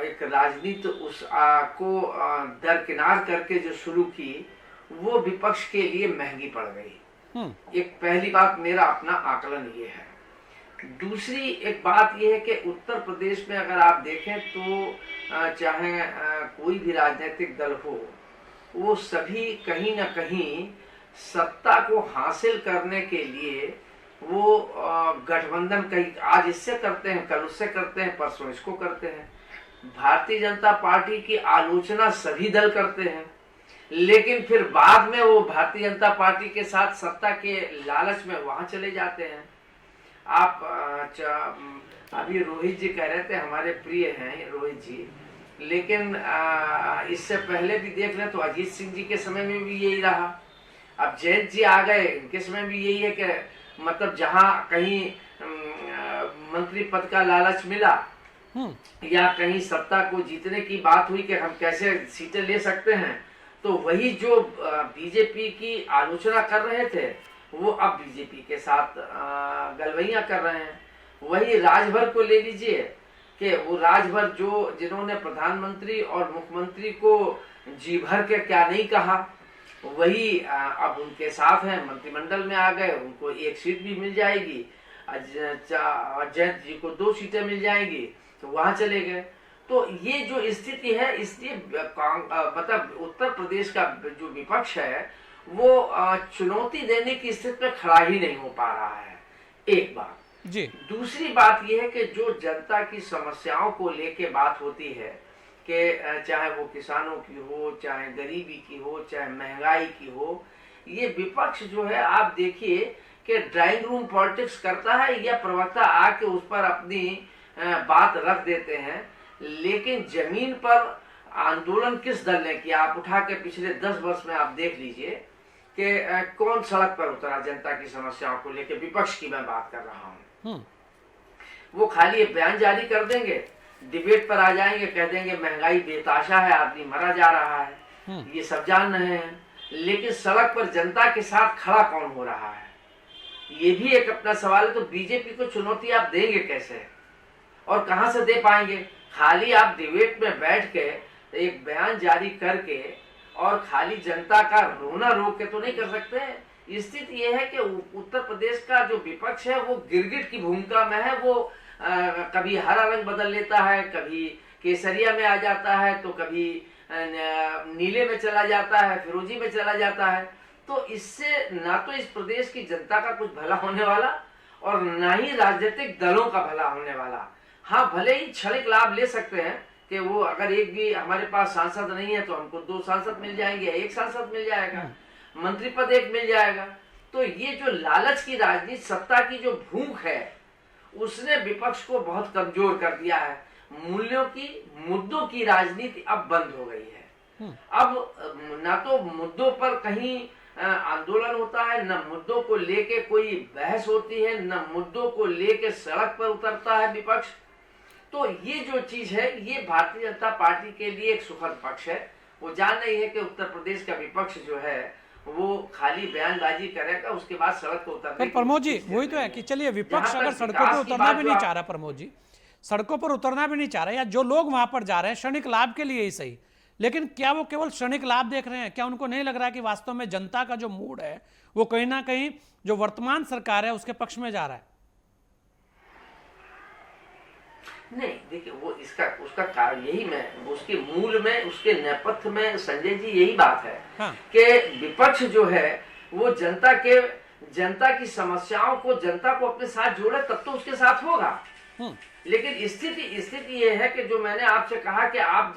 एक राजनीति उस को दरकिनार करके जो शुरू की वो विपक्ष के लिए महंगी पड़ गई। एक पहली बात, मेरा अपना आकलन ये है। दूसरी एक बात ये है कि उत्तर प्रदेश में अगर आप देखें तो चाहे कोई भी राजनीतिक दल हो, वो सभी कहीं ना कहीं सत्ता को हासिल करने के लिए वो गठबंधन कहीं आज इससे करते हैं, कल उससे करते हैं, परसों इसको करते हैं। भारतीय जनता पार्टी की आलोचना सभी दल करते हैं, लेकिन फिर बाद में वो भारतीय जनता पार्टी के साथ सत्ता के लालच में वहां चले जाते हैं। आप अभी रोहित जी कह रहे थे, हमारे प्रिय हैं रोहित जी, लेकिन इससे पहले भी देख रहे तो अजीत सिंह जी के समय में भी यही रहा। अब जयंत जी आ गए, इनके समय भी यही है कि मतलब जहां कहीं मंत्री पद का लालच मिला या कहीं सत्ता को जीतने की बात हुई कि हम कैसे सीटें ले सकते हैं, तो वही जो बीजेपी की आलोचना कर रहे थे वो अब बीजेपी के साथ गलवैया कर रहे हैं। वही राजभर को ले लीजिए कि वो राजभर जो जिन्होंने प्रधानमंत्री और मुख्यमंत्री को जी भर के क्या नहीं कहा, वही अब उनके साथ हैं, मंत्रिमंडल में आ गए, उनको एक सीट भी मिल जाएगी, जयंत जी को 2 सीटें मिल जाएंगी, तो वहां चले गए। तो ये जो स्थिति है, इसलिए मतलब उत्तर प्रदेश का जो विपक्ष है वो चुनौती देने की स्थिति में खड़ा ही नहीं हो पा रहा है, एक बात जी। दूसरी बात यह है कि जो जनता की समस्याओं को लेके बात होती है कि चाहे वो किसानों की हो, चाहे गरीबी की हो, चाहे महंगाई की हो, ये विपक्ष जो है आप देखिए कि ड्राइंग रूम पॉलिटिक्स करता है या प्रवक्ता आके उस पर अपनी बात रख देते हैं, लेकिन जमीन पर आंदोलन किस दल ने किया? आप उठा के पिछले 10 वर्ष में आप देख लीजिए कि कौन सड़क पर उतरा जनता की समस्याओं को लेकर, विपक्ष की मैं बात कर रहा हूँ। वो खाली बयान जारी कर देंगे, डिबेट पर आ जाएंगे, कह देंगे महंगाई बेताशा है, आदमी मरा जा रहा है, ये सब जान रहे हैं, लेकिन सड़क पर जनता के साथ खड़ा कौन हो रहा है, ये भी एक अपना सवाल है। तो बीजेपी को चुनौती आप देंगे कैसे और कहां से दे पाएंगे? खाली आप डिबेट में बैठ के एक बयान जारी करके और खाली जनता का रोना रोक के तो नहीं कर सकते। स्थिति यह है कि उत्तर प्रदेश का जो विपक्ष है वो गिरगिट की भूमिका में है। वो कभी हरा रंग बदल लेता है, कभी केसरिया में आ जाता है, तो कभी नीले में चला जाता है, फिरोजी में चला जाता है। तो इससे ना तो इस प्रदेश की जनता का कुछ भला होने वाला और ना ही राजनीतिक दलों का भला होने वाला। हाँ, भले ही क्षणिक लाभ ले सकते हैं कि वो अगर एक भी हमारे पास सांसद नहीं है तो हमको 2 सांसद मिल जाएंगे, 1 सांसद मिल जाएगा, मंत्री पद 1 मिल जाएगा। तो ये जो लालच की राजनीति, सत्ता की जो भूख है, उसने विपक्ष को बहुत कमजोर कर दिया है। मूल्यों की, मुद्दों की राजनीति अब बंद हो गई है। अब ना तो मुद्दों पर कहीं आंदोलन होता है, न मुद्दों को लेके कोई बहस होती है, न मुद्दों को लेके सड़क पर उतरता है विपक्ष। तो ये जो चीज है, ये भारतीय जनता पार्टी के लिए एक सुखद पक्ष है। वो जान रही है कि उत्तर प्रदेश का विपक्ष जो है वो खाली बयानबाजी करेगा, उसके बाद सड़क पर उतरने। पर प्रमोद जी वही तो है कि चलिए विपक्ष अगर सड़कों पर उतरना भी नहीं चाह रहा, प्रमोद जी सड़कों पर उतरना भी नहीं चाह रहा, या जो लोग वहां पर जा रहे हैं क्षणिक लाभ के लिए ही सही, लेकिन क्या वो केवल क्षणिक लाभ देख रहे हैं? क्या उनको नहीं लग रहा कि वास्तव में जनता का जो मूड है वो कहीं ना कहीं जो वर्तमान सरकार है उसके पक्ष में जा रहा है? नहीं, देखिए वो उसका कारण यही में, उसके मूल में, उसके नेपथ्य में संजय जी यही बात है। हाँ। कि विपक्ष जो है वो जनता की समस्याओं को, जनता को अपने साथ जोड़े तब तो उसके साथ होगा। लेकिन स्थिति ये है कि जो मैंने आपसे कहा कि आप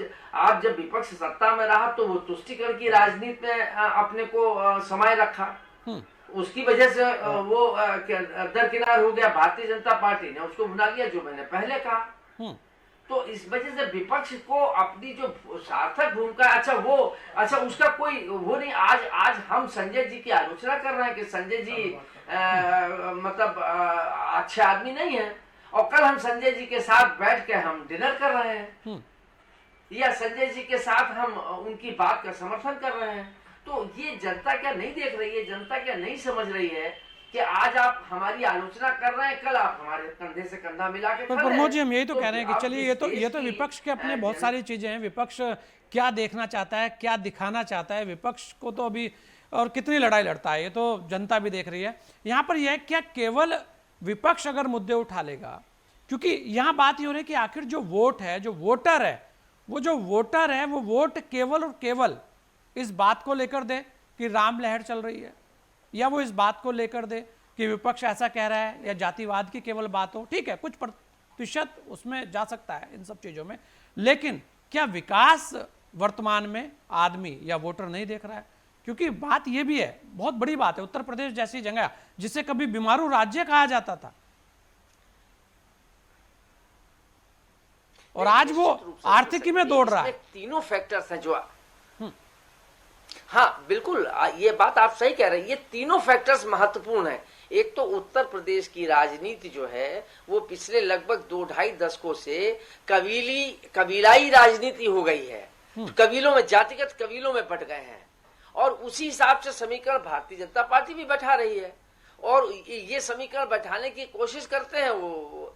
जब विपक्ष सत्ता में रहा तो वो तुष्टीकरण की राजनीति में अपने को समाये रखा, उसकी वजह से वो दरकिनार हो गया। भारतीय जनता पार्टी ने उसको भुना लिया, जो मैंने पहले कहा। तो इस वजह से विपक्ष को अपनी जो सार्थक भूमिका, अच्छा उसका कोई वो नहीं। आज हम संजय जी की आलोचना कर रहे हैं कि संजय जी मतलब अच्छे आदमी नहीं है, और कल हम संजय जी के साथ बैठ के हम डिनर कर रहे हैं या संजय जी के साथ हम उनकी बात का समर्थन कर रहे हैं। तो ये जनता क्या नहीं देख रही है, जनता क्या नहीं समझ रही है कि आज आप हमारी आलोचना कर रहे हैं, कल आप हमारे कंधे से कंधा मिला के खड़े हैं। प्रमोद जी हम यही तो कह रहे हैं कि चलिए ये तो विपक्ष के अपने बहुत सारी चीजें हैं। विपक्ष क्या देखना चाहता है, क्या दिखाना चाहता है, विपक्ष को तो अभी और कितनी लड़ाई लड़ता है ये तो जनता भी देख रही है। यहाँ पर यह क्या केवल विपक्ष अगर मुद्दे उठा लेगा, क्योंकि यहाँ बात ये हो रही है कि आखिर जो वोट है, जो वोटर है, वो वोट केवल और केवल इस बात को लेकर दे कि राम लहर चल रही है, या वो इस बात को लेकर दे कि विपक्ष ऐसा कह रहा है, या जातिवाद की केवल बात हो। ठीक है, कुछ प्रतिशत उसमें जा सकता है इन सब चीजों में, लेकिन क्या विकास वर्तमान में आदमी या वोटर नहीं देख रहा है। क्योंकि बात यह भी है, बहुत बड़ी बात है, उत्तर प्रदेश जैसी जगह जिसे कभी बीमारू राज्य कहा जाता था और आज वो आर्थिकी में दौड़ रहा है। तीनों फैक्टर्स हैं जो हाँ बिल्कुल, ये बात आप सही कह रहे हैं, ये तीनों फैक्टर्स महत्वपूर्ण हैं। एक तो उत्तर प्रदेश की राजनीति जो है वो पिछले लगभग 2-2.5 दशकों से कबीलाई राजनीति हो गई है। कबीलों में, जातिगत कबीलों में बट गए हैं और उसी हिसाब से समीकरण भारतीय जनता पार्टी भी बैठा रही है और ये समीकरण बैठाने की कोशिश करते हैं, वो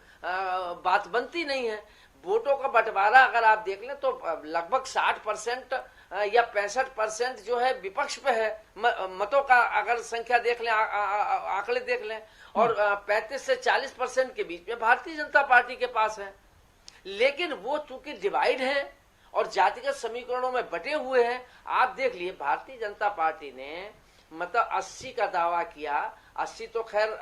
बात बनती नहीं है। वोटों का बंटवारा अगर आप देख लें तो लगभग 60% या 65% जो है विपक्ष पे है, मतों का अगर संख्या देख लें, आंकड़े देख लें, और 35 से 40% के बीच में भारतीय जनता पार्टी के पास है। लेकिन वो चूंकि डिवाइड है और जातिगत समीकरणों में बटे हुए हैं। आप देख लिए भारतीय जनता पार्टी ने मतलब 80 का दावा किया। 80 तो खैर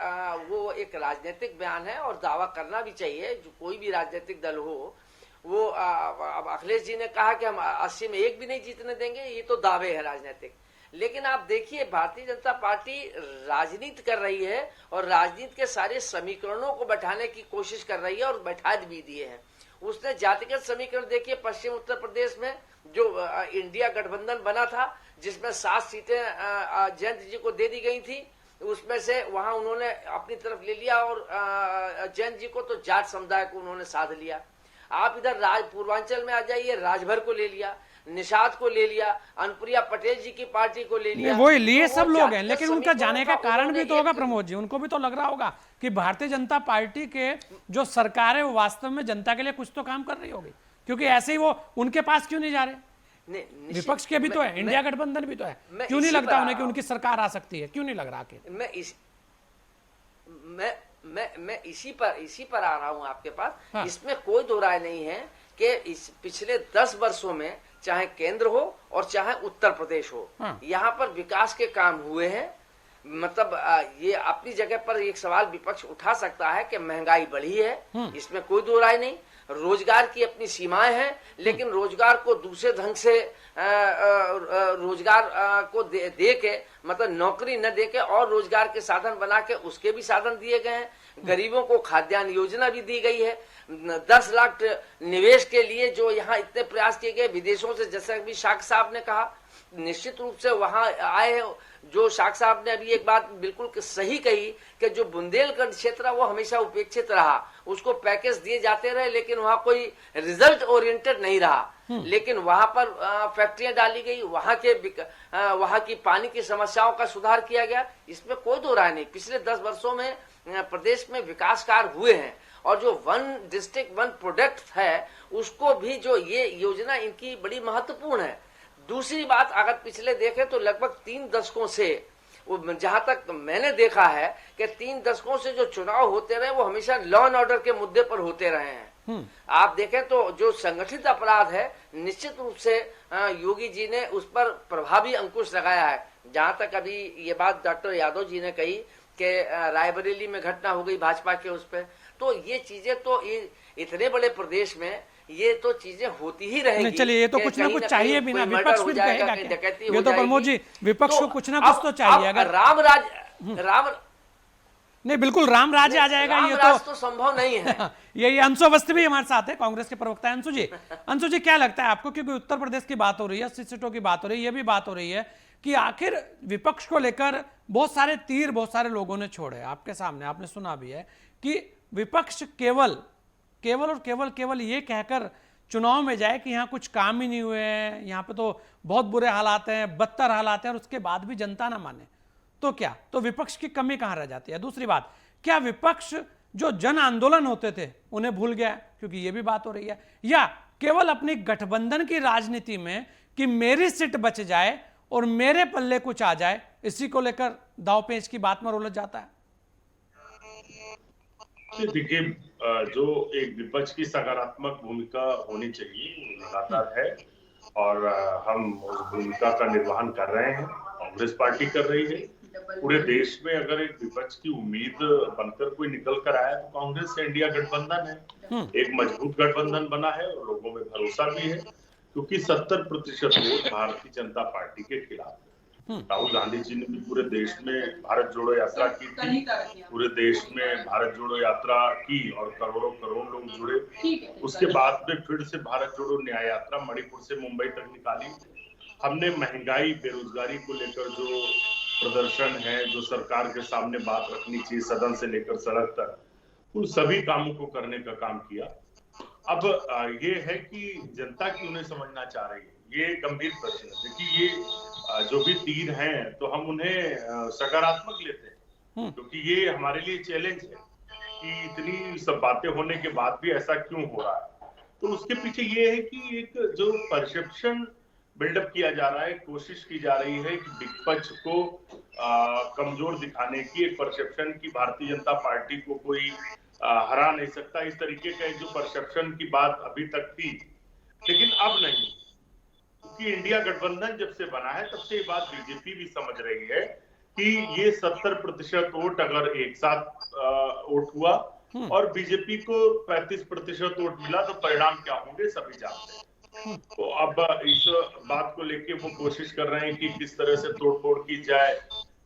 वो एक राजनीतिक बयान है और दावा करना भी चाहिए, जो कोई भी राजनीतिक दल हो। वो अब अखिलेश जी ने कहा कि हम 80 में एक भी नहीं जीतने देंगे, ये तो दावे है राजनीतिक। लेकिन आप देखिए भारतीय जनता पार्टी राजनीति कर रही है और राजनीति के सारे समीकरणों को बैठाने की कोशिश कर रही है और बैठा भी दिए हैं। उसने जातिगत समीकरण देखिए, पश्चिम उत्तर प्रदेश में जो इंडिया गठबंधन बना था जिसमें 7 सीटें जयंत जी को दे दी गई थी, उसमें से वहां उन्होंने अपनी तरफ ले लिया और जैन जी को तो जाट समुदाय को उन्होंने साध लिया। आप इधर पूर्वांचल में आ जाइए, राजभर को ले लिया, निषाद को ले लिया, अनुप्रिया पटेल जी की पार्टी को ले लिया। वो लिए सब लोग हैं, लेकिन उनका जाने का कारण भी तो होगा प्रमोद जी। उनको भी तो लग रहा होगा कि भारतीय जनता पार्टी के जो सरकार है वो वास्तव में जनता के लिए कुछ तो काम कर रही होगी, क्योंकि ऐसे ही वो उनके पास क्यों नहीं जा रहे? विपक्ष के भी तो है, इंडिया गठबंधन भी तो है, क्यों नहीं लगता उन्हें कि उनकी सरकार आ सकती है? क्यों नहीं लग रहा कि मैं इसी पर आ रहा हूं आपके पास। हाँ। इसमें कोई दो राय नहीं है कि इस पिछले 10 वर्षों में चाहे केंद्र हो और चाहे उत्तर प्रदेश हो, हाँ। यहाँ पर विकास के काम हुए हैं। मतलब ये अपनी जगह पर एक सवाल विपक्ष उठा सकता है कि महंगाई बढ़ी है, इसमें कोई दो राय नहीं। रोजगार की अपनी सीमाएं हैं, लेकिन रोजगार को दूसरे ढंग से रोजगार को दे के मतलब नौकरी न दे के और रोजगार के साधन बना के उसके भी साधन दिए गए हैं। गरीबों को खाद्यान्न योजना भी दी गई है। 10 लाख निवेश के लिए जो यहाँ इतने प्रयास किए गए विदेशों से, जैसा भी शाख साहब ने कहा, निश्चित रूप से वहां आए। जो शाख साहब ने अभी एक बात बिल्कुल सही कही कि जो बुंदेलखंड क्षेत्र है वो हमेशा उपेक्षित रहा, उसको पैकेज दिए जाते रहे लेकिन वहां कोई रिजल्ट ओरिएंटेड नहीं रहा। लेकिन वहां पर फैक्ट्रियां डाली गई, वहां की पानी की समस्याओं का सुधार किया गया, इसमें कोई दो राय नहीं। पिछले 10 वर्षों में प्रदेश में विकास कार्य हुए हैं और जो 1 डिस्ट्रिक्ट 1 प्रोडक्ट है उसको भी जो ये योजना इनकी बड़ी महत्वपूर्ण है। दूसरी बात, अगर पिछले देखें तो लगभग 3 दशकों से, जहां तक मैंने देखा है कि 3 दशकों से जो चुनाव होते रहे वो हमेशा लॉ एंड ऑर्डर के मुद्दे पर होते रहे हैं। आप देखें तो जो संगठित अपराध है निश्चित रूप से योगी जी ने उस पर प्रभावी अंकुश लगाया है। जहां तक अभी ये बात डॉक्टर यादव जी ने कही कि रायबरेली में घटना हो गई भाजपा के उस पर, तो ये चीजें तो इतने बड़े प्रदेश में ये तो चीजें होती ही रहेंगी। चलिए, ये तो कुछ ना कुछ चाहिए भी ना, विपक्ष भी कहेगा क्या? ये तो प्रमोद जी विपक्ष को कुछ ना कुछ तो चाहिए। अगर राम नहीं, बिल्कुल राम राज्य आ जाएगा ये तो संभव नहीं है। ये अंशु अवस्थी भी हमारे साथ है, कांग्रेस के प्रवक्ता है। अंशु जी क्या लगता है आपको, क्योंकि उत्तर प्रदेश की बात हो रही है, 80 सीटों की बात हो रही है, ये भी बात हो रही है कि आखिर विपक्ष को लेकर बहुत सारे तीर बहुत सारे लोगों ने छोड़े आपके सामने, आपने सुना भी है कि विपक्ष केवल ये कहकर चुनाव में जाए कि यहाँ कुछ काम ही नहीं हुए हैं, यहाँ पे तो बहुत बुरे हालात हैं, बदतर हालात हैं, और उसके बाद भी जनता ना माने तो क्या? तो विपक्ष की कमी कहाँ रह जाती है? दूसरी बात, क्या विपक्ष जो जन आंदोलन होते थे उन्हें भूल गया, क्योंकि ये भी बात हो रही है, या केवल अपनी गठबंधन की राजनीति में कि मेरी सीट बच जाए और मेरे पल्ले कुछ आ जाए, इसी को लेकर दांवपेच की बात में उलझ जाता है? देखिए, जो एक विपक्ष की सकारात्मक भूमिका होनी चाहिए लगातार है और हम उस भूमिका का निर्वहन कर रहे हैं, कांग्रेस पार्टी कर रही है। पूरे देश में अगर एक विपक्ष की उम्मीद बनकर कोई निकल कर आया तो कांग्रेस से इंडिया गठबंधन है। एक मजबूत गठबंधन बना है और लोगों में भरोसा भी है। क्योंकि 70% वोट भारतीय जनता पार्टी के खिलाफ है। राहुल गांधी जी ने भी पूरे देश में भारत जोड़ो यात्रा की थी, पूरे देश में भारत जोड़ो यात्रा की और करोड़ों करोड़ लोग जुड़े। उसके बाद में फिर से भारत जोड़ो न्याय यात्रा मणिपुर से मुंबई तक निकाली। हमने महंगाई बेरोजगारी को लेकर जो प्रदर्शन है, जो सरकार के सामने बात रखनी चाहिए सदन से लेकर सड़क तक, उन सभी कामों को करने का काम किया। अब ये है कि जनता क्यों नहीं समझना चाह रही है, ये गंभीर प्रश्न है। देखिए ये जो भी तीर हैं तो हम उन्हें सकारात्मक लेते हैं, क्योंकि ये हमारे लिए चैलेंज है कि इतनी सब बातें होने के बाद भी ऐसा क्यों हो रहा है। तो उसके पीछे ये है कि एक जो परसेप्शन बिल्डअप किया जा रहा है, कोशिश की जा रही है कि विपक्ष को कमजोर दिखाने की, एक परसेप्शन की भारतीय जनता पार्टी को कोई हरा नहीं सकता, इस तरीके का जो परसेप्शन की बात अभी तक थी। लेकिन अब नहीं, क्योंकि इंडिया गठबंधन जब से बना है तब से ये बात बीजेपी भी समझ रही है कि ये 70% वोट अगर एक साथ वोट हुआ और बीजेपी को 35% वोट मिला तो परिणाम क्या होंगे सभी जानते हैं। तो अब इस बात को लेके वो कोशिश कर रहे हैं कि किस तरह से तोड़फोड़ की जाए।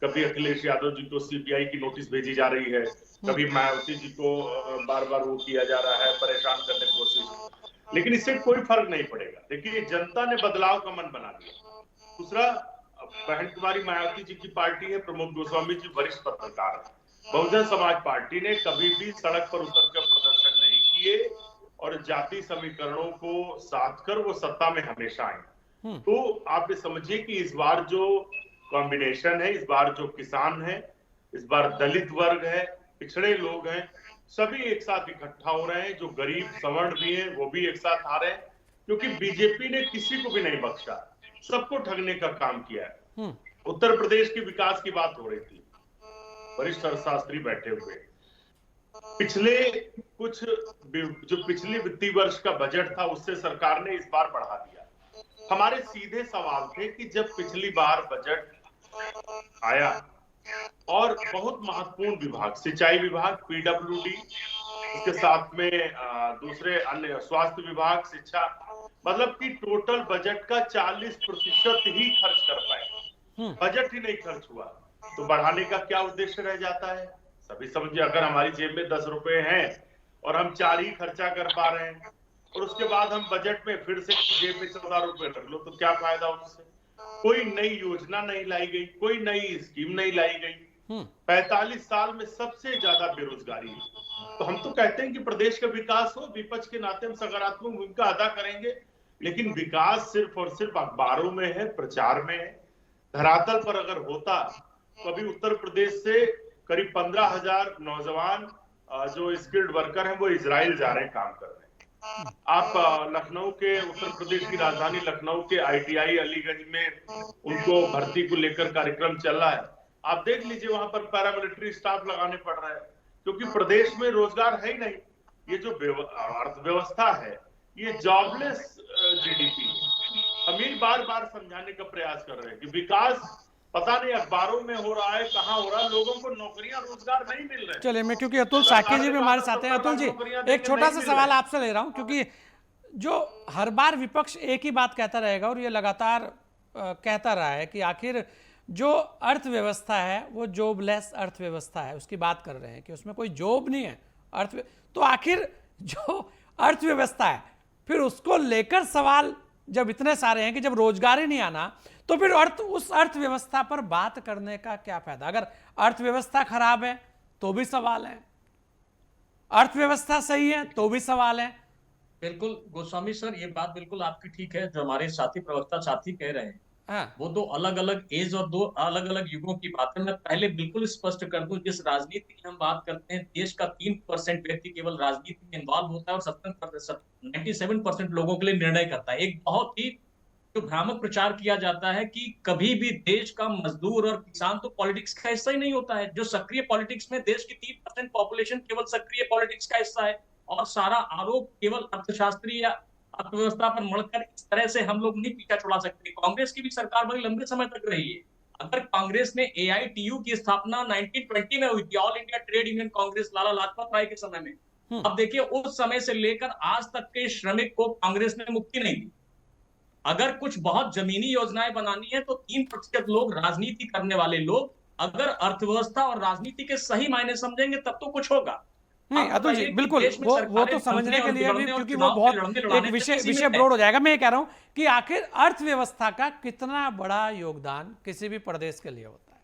कभी अखिलेश यादव जी को सीबीआई की नोटिस भेजी जा रही है, कभी मायावती जी को बार बार वो किया जा रहा है, परेशान करने की कोशिश, लेकिन इससे कोई फर्क नहीं पड़ेगा। देखिए जनता ने बदलाव का मन बना लिया। दूसरा, बहन कुमारी मायावती जी की पार्टी है, प्रमोद गोस्वामी जी वरिष्ठ पत्रकार है। बहुजन समाज पार्टी ने कभी भी सड़क पर उतर कर प्रदर्शन नहीं किए और जाति समीकरणों को साध कर वो सत्ता में हमेशा आए। तो आप ये समझिए कि इस बार जो कॉम्बिनेशन है, इस बार जो किसान है, इस बार दलित वर्ग है, पिछड़े लोग हैं, सभी एक साथ इकट्ठा हो रहे हैं। जो गरीब सवर्ण भी हैं वो भी एक साथ आ रहे हैं, क्योंकि बीजेपी ने किसी को भी नहीं बख्शा, सबको ठगने का काम किया है। उत्तर प्रदेश के विकास की बात हो रही थी, वरिष्ठ अर्थशास्त्री बैठे हुए, पिछले कुछ जो पिछले वित्तीय वर्ष का बजट था उससे सरकार ने इस बार बढ़ा दिया। हमारे सीधे सवाल थे कि जब पिछली बार बजट आया और बहुत महत्वपूर्ण विभाग, सिंचाई विभाग, पीडब्ल्यूडी, इसके साथ में दूसरे अन्य स्वास्थ्य विभाग, शिक्षा, मतलब कि टोटल बजट का 40% ही खर्च कर पाए, बजट ही नहीं खर्च हुआ, तो बढ़ाने का क्या उद्देश्य रह जाता है। सभी समझिए, अगर हमारी जेब में 10 रुपए हैं और हम 4 ही खर्चा कर पा रहे हैं और उसके बाद हम बजट में फिर से जेब में 14 रुपए रख लो, तो क्या फायदा उससे। कोई नई योजना नहीं लाई गई, कोई नई स्कीम नहीं लाई गई। 45 साल में सबसे ज्यादा बेरोजगारी है। तो हम तो कहते हैं कि प्रदेश का विकास हो, विपक्ष के नाते हम सकारात्मक भूमिका अदा करेंगे, लेकिन विकास सिर्फ और सिर्फ अखबारों में है, प्रचार में है। धरातल पर अगर होता तो अभी उत्तर प्रदेश से करीब 15,000 नौजवान जो स्किल्ड वर्कर हैं वो इजराइल जा रहे हैं काम करने। आप लखनऊ के, उत्तर प्रदेश की राजधानी लखनऊ के ITI अलीगंज में उनको भर्ती को लेकर कार्यक्रम चल रहा है। आप देख लीजिए, वहां पर पैरामिलिट्री स्टाफ लगाने पड़ रहा है, क्योंकि प्रदेश में रोजगार है ही नहीं। ये जो अर्थव्यवस्था है ये जॉबलेस GDP है। हम यही बार बार समझाने का प्रयास कर रहे हैं कि विकास पता नहीं अखबारों में हो रहा है, कहाँ हो रहा है, लोगों को नौकरियां रोजगार नहीं मिल रहे। चलिए, मैं क्योंकि अतुल साकी जी भी हमारे साथ हैं। अतुल जी, एक छोटा सा सवाल आपसे ले रहा हूं, क्योंकि जो हर बार विपक्ष एक ही बात कहता रहेगा और ये लगातार कहता रहा है कि आखिर जो अर्थव्यवस्था है वो जॉबलेस अर्थव्यवस्था है, उसकी बात कर रहे हैं कि उसमें कोई जॉब नहीं है। तो आखिर जो अर्थव्यवस्था है फिर उसको लेकर सवाल जब इतने सारे हैं कि जब रोजगार ही नहीं आना तो फिर उस अर्थव्यवस्था पर बात करने का क्या फायदा। अगर अर्थव्यवस्था खराब है तो भी सवाल है, अर्थव्यवस्था सही है तो भी सवाल है। बिल्कुल गोस्वामी सर, ये बात बिल्कुल आपकी ठीक है। जो हमारे साथी प्रवक्ता साथी कह रहे हैं, वो दो अलग अलग एज और दो अलग अलग युगों की बात है। मैं पहले बिल्कुल स्पष्ट कर दूं, जिस राजनीति की हम बात करते हैं, देश का 3% व्यक्ति केवल राजनीति में इन्वॉल्व होता है और 97% लोगों के लिए निर्णय करता है। एक बहुत ही जो भ्रामक प्रचार किया जाता है कि कभी भी देश का मजदूर और किसान तो पॉलिटिक्स का हिस्सा ही नहीं होता है। जो सक्रिय पॉलिटिक्स में, देश की 3% पॉपुलेशन केवल सक्रिय पॉलिटिक्स का हिस्सा है, और सारा आरोप केवल अर्थशास्त्री या अर्थव्यवस्था पर मढ़कर इस तरह से हम लोग नहीं पीछा छुड़ा सकते। कांग्रेस की भी सरकार बड़ी लंबे समय तक रही है। अगर कांग्रेस ने AITU की स्थापना 1920 में हुई थी, all India trade union Congress, Lala Lajpat Rai के समय में, अब देखिए उस समय से लेकर आज तक के श्रमिक को कांग्रेस ने मुक्ति नहीं दी। अगर कुछ बहुत जमीनी योजनाएं बनानी है तो 3% लोग, राजनीति करने वाले लोग, अगर अर्थव्यवस्था और राजनीति के सही मायने समझेंगे तब तो कुछ होगा। नहीं अतुल जी, बिल्कुल वो तो समझने के लिए भी, क्योंकि वो बहुत एक विषय ब्रॉड हो जाएगा। मैं ये कह रहा हूं कि आखिर अर्थव्यवस्था का कितना बड़ा योगदान किसी भी प्रदेश के लिए होता है?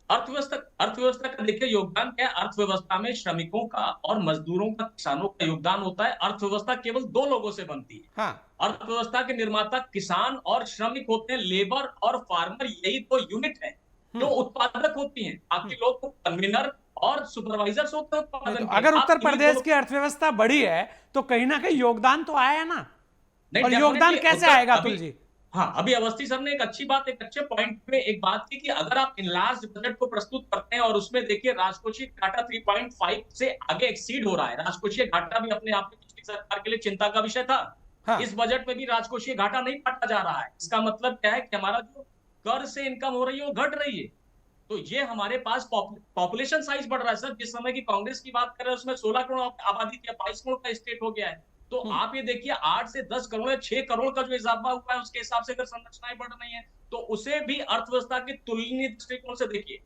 अर्थव्यवस्था का देखिए योगदान क्या है। अर्थव्यवस्था में श्रमिकों का और मजदूरों का, किसानों का योगदान होता है। अर्थव्यवस्था केवल 2 लोगों से बनती है। हाँ। अर्थव्यवस्था के निर्माता किसान और श्रमिक होते हैं, लेबर और फार्मर, यही 2 यूनिट है जो उत्पादक होती हैं। बाकी लोग तो कन्वीनर और सुपरवाइजर्स होते हैं उत्पादन के। अगर उत्तर प्रदेश की अर्थव्यवस्था बढ़ी है तो कहीं ना कहीं योगदान तो आया ना, और योगदान कैसे आएगा अतुल जी? हाँ, अभी अवस्थी सर ने एक अच्छे पॉइंट पे एक बात की कि अगर आप इनलार्ज बजट को प्रस्तुत करते हैं और उसमें देखिए राजकोषीय घाटा 3.5 से आगे एक्सीड हो रहा है। राजकोषीय घाटा भी अपने आप में पिछली सरकार के लिए चिंता का विषय था। हाँ। इस बजट में भी राजकोषीय घाटा नहीं काटा जा रहा है। इसका मतलब क्या है कि हमारा जो कर से इनकम हो रही है वो घट रही है। तो ये हमारे पास पॉपुलेशन साइज बढ़ रहा है सर। जिस समय की कांग्रेस की बात कर रहे हैं उसमें 16 करोड़ आबादी थी, 22 करोड़ का स्टेट हो गया है। तो आप ये देखिए 8 से 10 करोड़ या 6 करोड़ का जो इजाफा हुआ है उसके हिसाब से अगर संरचनाएं बढ़ रही हैं तो उसे भी अर्थव्यवस्था के तुलनीय दृष्टिकोण से देखिए।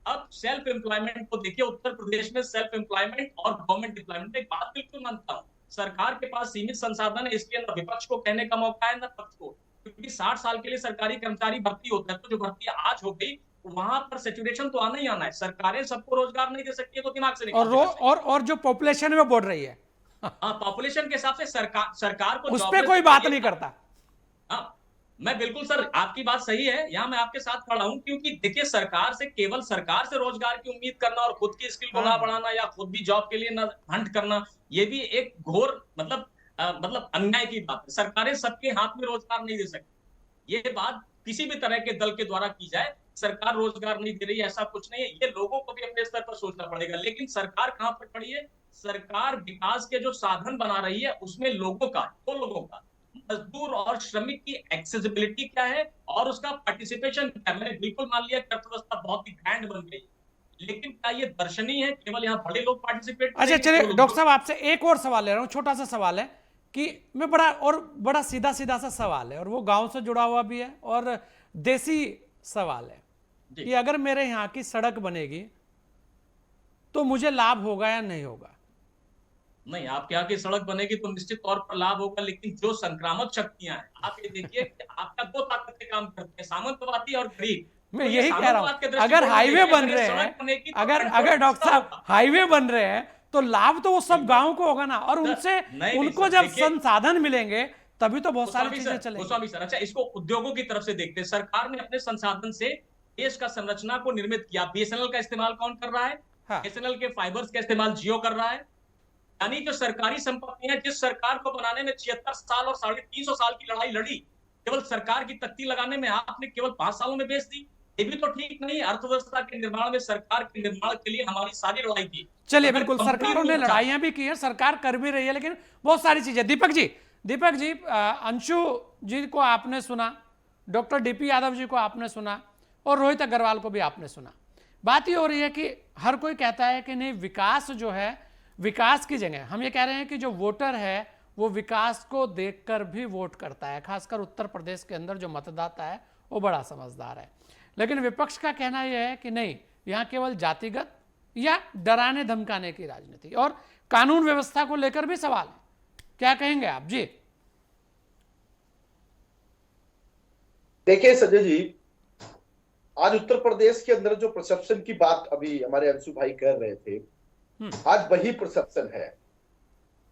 अब सेल्फ एम्प्लॉयमेंट को देखिए, उत्तर प्रदेश में सेल्फ एम्प्लॉयमेंट और गवर्नमेंट एम्प्लॉयमेंट, एक बात बिल्कुल मानता हूँ, सरकार के पास सीमित संसाधन है, इसलिए न विपक्ष को कहने का मौका है न पक्ष को, क्योंकि 60 साल के लिए सरकारी कर्मचारी भर्ती होता है। तो जो भर्ती आज हो गई वहां पर सैचुरेशन तो आना ही आना है। सरकारें सबको रोजगार नहीं दे सकती है तो दिमाग से निकाल और जो पॉपुलेशन में बढ़ रही है, पॉपुलेशन के हिसाब से सरकार को उस पर कोई बात नहीं करता। मैं बिल्कुल सर, आपकी बात सही है, यहाँ मैं आपके साथ खड़ा हूं, क्योंकि देखिए सरकार से रोजगार की उम्मीद करना और खुद की स्किल को ना बढ़ाना या खुद भी जॉब के लिए ना हंट करना, ये भी एक घोर मतलब अन्याय की बात है। सरकारें सबके हाथ में रोजगार नहीं दे सकती। ये बात किसी भी तरह के दल के द्वारा की जाए, सरकार रोजगार नहीं दे रही है ऐसा कुछ नहीं है। ये लोगों को भी अपने स्तर पर सोचना पड़ेगा। लेकिन सरकार कहां पर खड़ी है? सरकार विकास के जो साधन बना रही है उसमें लोगों का, मजदूर और श्रमिक की एक्सेसिबिलिटी क्या है और उसका पार्टिसिपेशन क्या है। मैंने बिल्कुल मान लिया कि अर्थव्यवस्था बहुत ही ग्रैंड बन गई, लेकिन क्या ये दर्शनीय है केवल यहाँ बड़े लोग पार्टिसिपेट? अच्छा चलिए डॉक्टर साहब, आपसे एक और सवाल ले रहा हूँ, छोटा सा सवाल है कि मैं बड़ा सीधा सा सवाल है, और वो गांव से जुड़ा हुआ भी है और देसी सवाल है कि अगर मेरे यहाँ की सड़क बनेगी तो मुझे लाभ होगा या नहीं होगा? नहीं, आपके यहाँ की सड़क बनेगी तो निश्चित तौर पर लाभ होगा, लेकिन जो संक्रामक शक्तियां हैं, आप ये देखिए कि आपका 2 ताकतें काम करती है, सामंतवादी और गरीब। मैं यही कह रहा हूं, अगर हाईवे बन रहे हैं, अगर डॉक्टर साहब हाईवे बन रहे हैं तो लाभ तो वो सब गांव को होगा ना, और उनको जब संसाधन मिलेंगे तभी तो बहुत सारी चीजें चलेंगी। गोस्वामी सर, अच्छा इसको उद्योगों की तरफ से देखते हैं। सरकार ने अपने संसाधन से देश का संरचना को निर्मित किया। बीएसएनएल का इस्तेमाल कौन कर रहा है? बीएसएनएल के फाइबर्स का इस्तेमाल जियो कर रहा है। यानी जो सरकारी संपत्ति है, जिस सरकार को बनाने में 76 साल और 350 साल की लड़ाई लड़ी, केवल सरकार की तख्ती लगाने में आपने केवल 5 सालों में बेच दी। ये भी तो ठीक नहीं। अर्थव्यवस्था के निर्माण में सरकार के निर्माण के लिए हमारी सारी लड़ाई थी। चलिए बिल्कुल, सरकारों ने लड़ाइयां भी की है, सरकार कर भी रही है, लेकिन बहुत सारी चीजें। दीपक जी, अंशु जी को आपने सुना, डॉक्टर डीपी यादव जी को आपने सुना और रोहित अग्रवाल को भी आपने सुना। बात ये हो रही है कि हर कोई कहता है कि नहीं, विकास जो है, विकास की जगह हम ये कह रहे हैं कि जो वोटर है वो विकास को देखकर भी वोट करता है। खासकर उत्तर प्रदेश के अंदर जो मतदाता है वो बड़ा समझदार है। लेकिन विपक्ष का कहना यह है कि नहीं, यहाँ केवल जातिगत या डराने धमकाने की राजनीति, और कानून व्यवस्था को लेकर भी सवाल है। क्या कहेंगे आप जी? देखिए संजय जी, आज उत्तर प्रदेश के अंदर जो परसेप्शन की बात अभी हमारे अंशु भाई कर रहे थे, आज वही परसेप्शन है।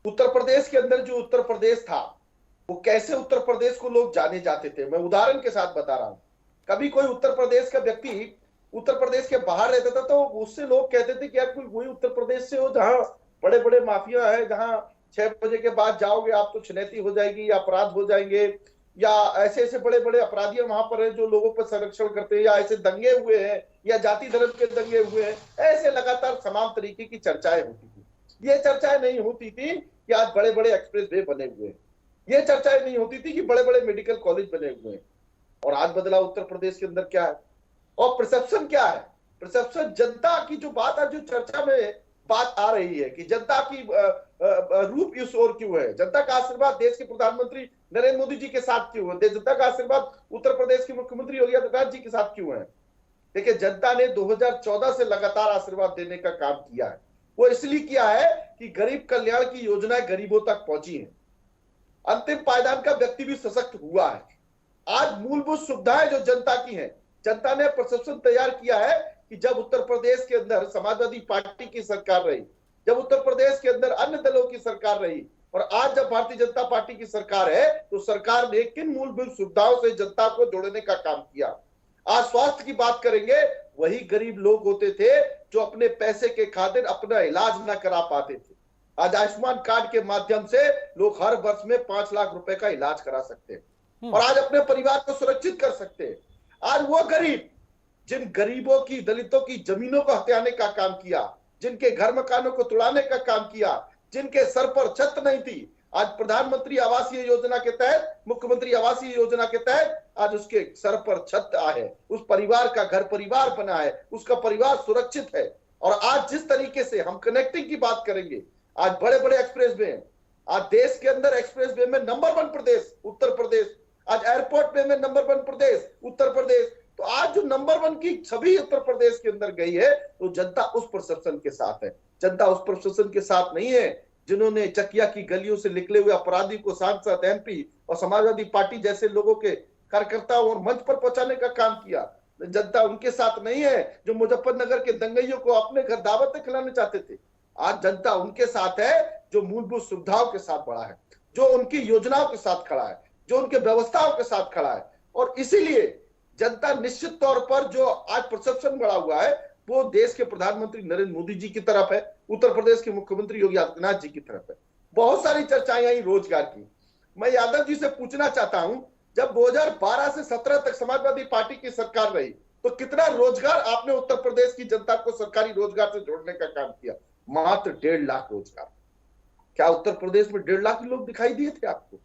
उत्तर प्रदेश के अंदर जो उत्तर प्रदेश था वो कैसे उत्तर प्रदेश को लोग जाने जाते थे, मैं उदाहरण के साथ बता रहा हूं। कभी कोई उत्तर प्रदेश का व्यक्ति उत्तर प्रदेश के बाहर रहता था तो उससे लोग कहते थे कि आप कोई वही उत्तर प्रदेश से हो जहां बड़े बड़े माफिया है, जहां 6 बजे के बाद जाओगे आप तो छिनैती हो जाएगी या अपराध हो जाएंगे, या ऐसे ऐसे बड़े बड़े अपराधी वहां पर है जो लोगों पर संरक्षण करते हैं, या ऐसे दंगे हुए हैं या जाति धर्म के दंगे हुए हैं। ऐसे लगातार तमाम तरीके की चर्चाएं होती थी। ये चर्चाएं नहीं होती थी कि आज बड़े बड़े एक्सप्रेस वे बने हुए हैं, ये चर्चाएं नहीं होती थी कि बड़े बड़े मेडिकल कॉलेज बने हुए हैं। और आज बदला उत्तर प्रदेश के अंदर क्या है और परसेप्शन क्या है? परसेप्शन, जनता की जो बात है, जो चर्चा में बात आ रही है कि जनता की रूप इस ओर क्यों है, जनता का आशीर्वाद देश के प्रधानमंत्री नरेंद्र मोदी जी के साथ क्यों है, जनता का आशीर्वाद उत्तर प्रदेश के मुख्यमंत्री योगी आदित्यनाथ जी के साथ क्यों है। देखिए, जनता ने 2014 से लगातार आशीर्वाद देने का काम किया है। वो इसलिए किया है कि गरीब कल्याण की योजनाएं गरीबों तक पहुंची है, अंतिम पायदान का व्यक्ति भी सशक्त हुआ है। आज मूलभूत सुविधाएं जो जनता की हैं, जनता ने परसेप्शन तैयार किया है कि जब उत्तर प्रदेश के अंदर समाजवादी पार्टी की सरकार रही, जब उत्तर प्रदेश के अंदर अन्य दलों की सरकार रही और आज जब भारतीय जनता पार्टी की सरकार है, तो सरकार ने किन मूलभूत सुविधाओं से जनता को जोड़ने का काम किया। आज स्वास्थ्य की बात करेंगे, वही गरीब लोग होते थे जो अपने पैसे के खातिर अपना इलाज न करा पाते थे। आज आयुष्मान कार्ड के माध्यम से लोग हर वर्ष में 5 लाख रुपए का इलाज करा सकते हैं और आज अपने परिवार को सुरक्षित कर सकते हैं। आज वो गरीब, जिन गरीबों की, दलितों की जमीनों को हथियाने का काम किया, जिनके घर मकानों को तोड़ाने का काम किया, जिनके सर पर छत नहीं थी, आज प्रधानमंत्री आवासीय योजना के तहत, मुख्यमंत्री आवासीय योजना के तहत आज उसके सर पर छत है, उस परिवार का घर परिवार बना है, उसका परिवार सुरक्षित है। और आज जिस तरीके से हम कनेक्टिंग की बात करेंगे, आज बड़े बड़े एक्सप्रेस वे हैं, आज देश के अंदर एक्सप्रेस वे में नंबर 1 प्रदेश उत्तर प्रदेश, आज एयरपोर्ट वे में नंबर 1 प्रदेश उत्तर प्रदेश। तो आज जो नंबर 1 की छवि उत्तर प्रदेश के अंदर गई है, तो जनता उस परसेप्शन के साथ है। जनता उस परसेप्शन के साथ नहीं है जिन्होंने चकिया की गलियों से निकले हुए अपराधी को सांसद, एमपी और समाजवादी पार्टी जैसे लोगों के कार्यकर्ताओं और मंच पर पहुंचाने का काम किया। जनता उनके साथ नहीं है जो मुजफ्फरनगर के दंगइयों को अपने घर दावतें खिलाने चाहते थे। आज जनता उनके साथ है जो मूलभूत सुविधाओं के साथ बड़ा है, जो उनकी योजनाओं के साथ खड़ा है, जो उनके व्यवस्थाओं के साथ खड़ा है। और इसीलिए जनता निश्चित तौर पर जो आज परसेप्शन बढ़ा हुआ है, वो देश के प्रधानमंत्री नरेंद्र मोदी जी की तरफ है, उत्तर प्रदेश के मुख्यमंत्री योगी आदित्यनाथ जी की तरफ है। बहुत सारी चर्चाएं आई रोजगार की। मैं यादव जी से पूछना चाहता हूं, जब 2012 से 17 तक समाजवादी पार्टी की सरकार रही, तो कितना रोजगार आपने उत्तर प्रदेश की जनता को सरकारी रोजगार से जोड़ने का काम किया? मात्र 1.5 लाख रोजगार। क्या उत्तर प्रदेश में 1.5 लाख लोग दिखाई दिए थे आपको?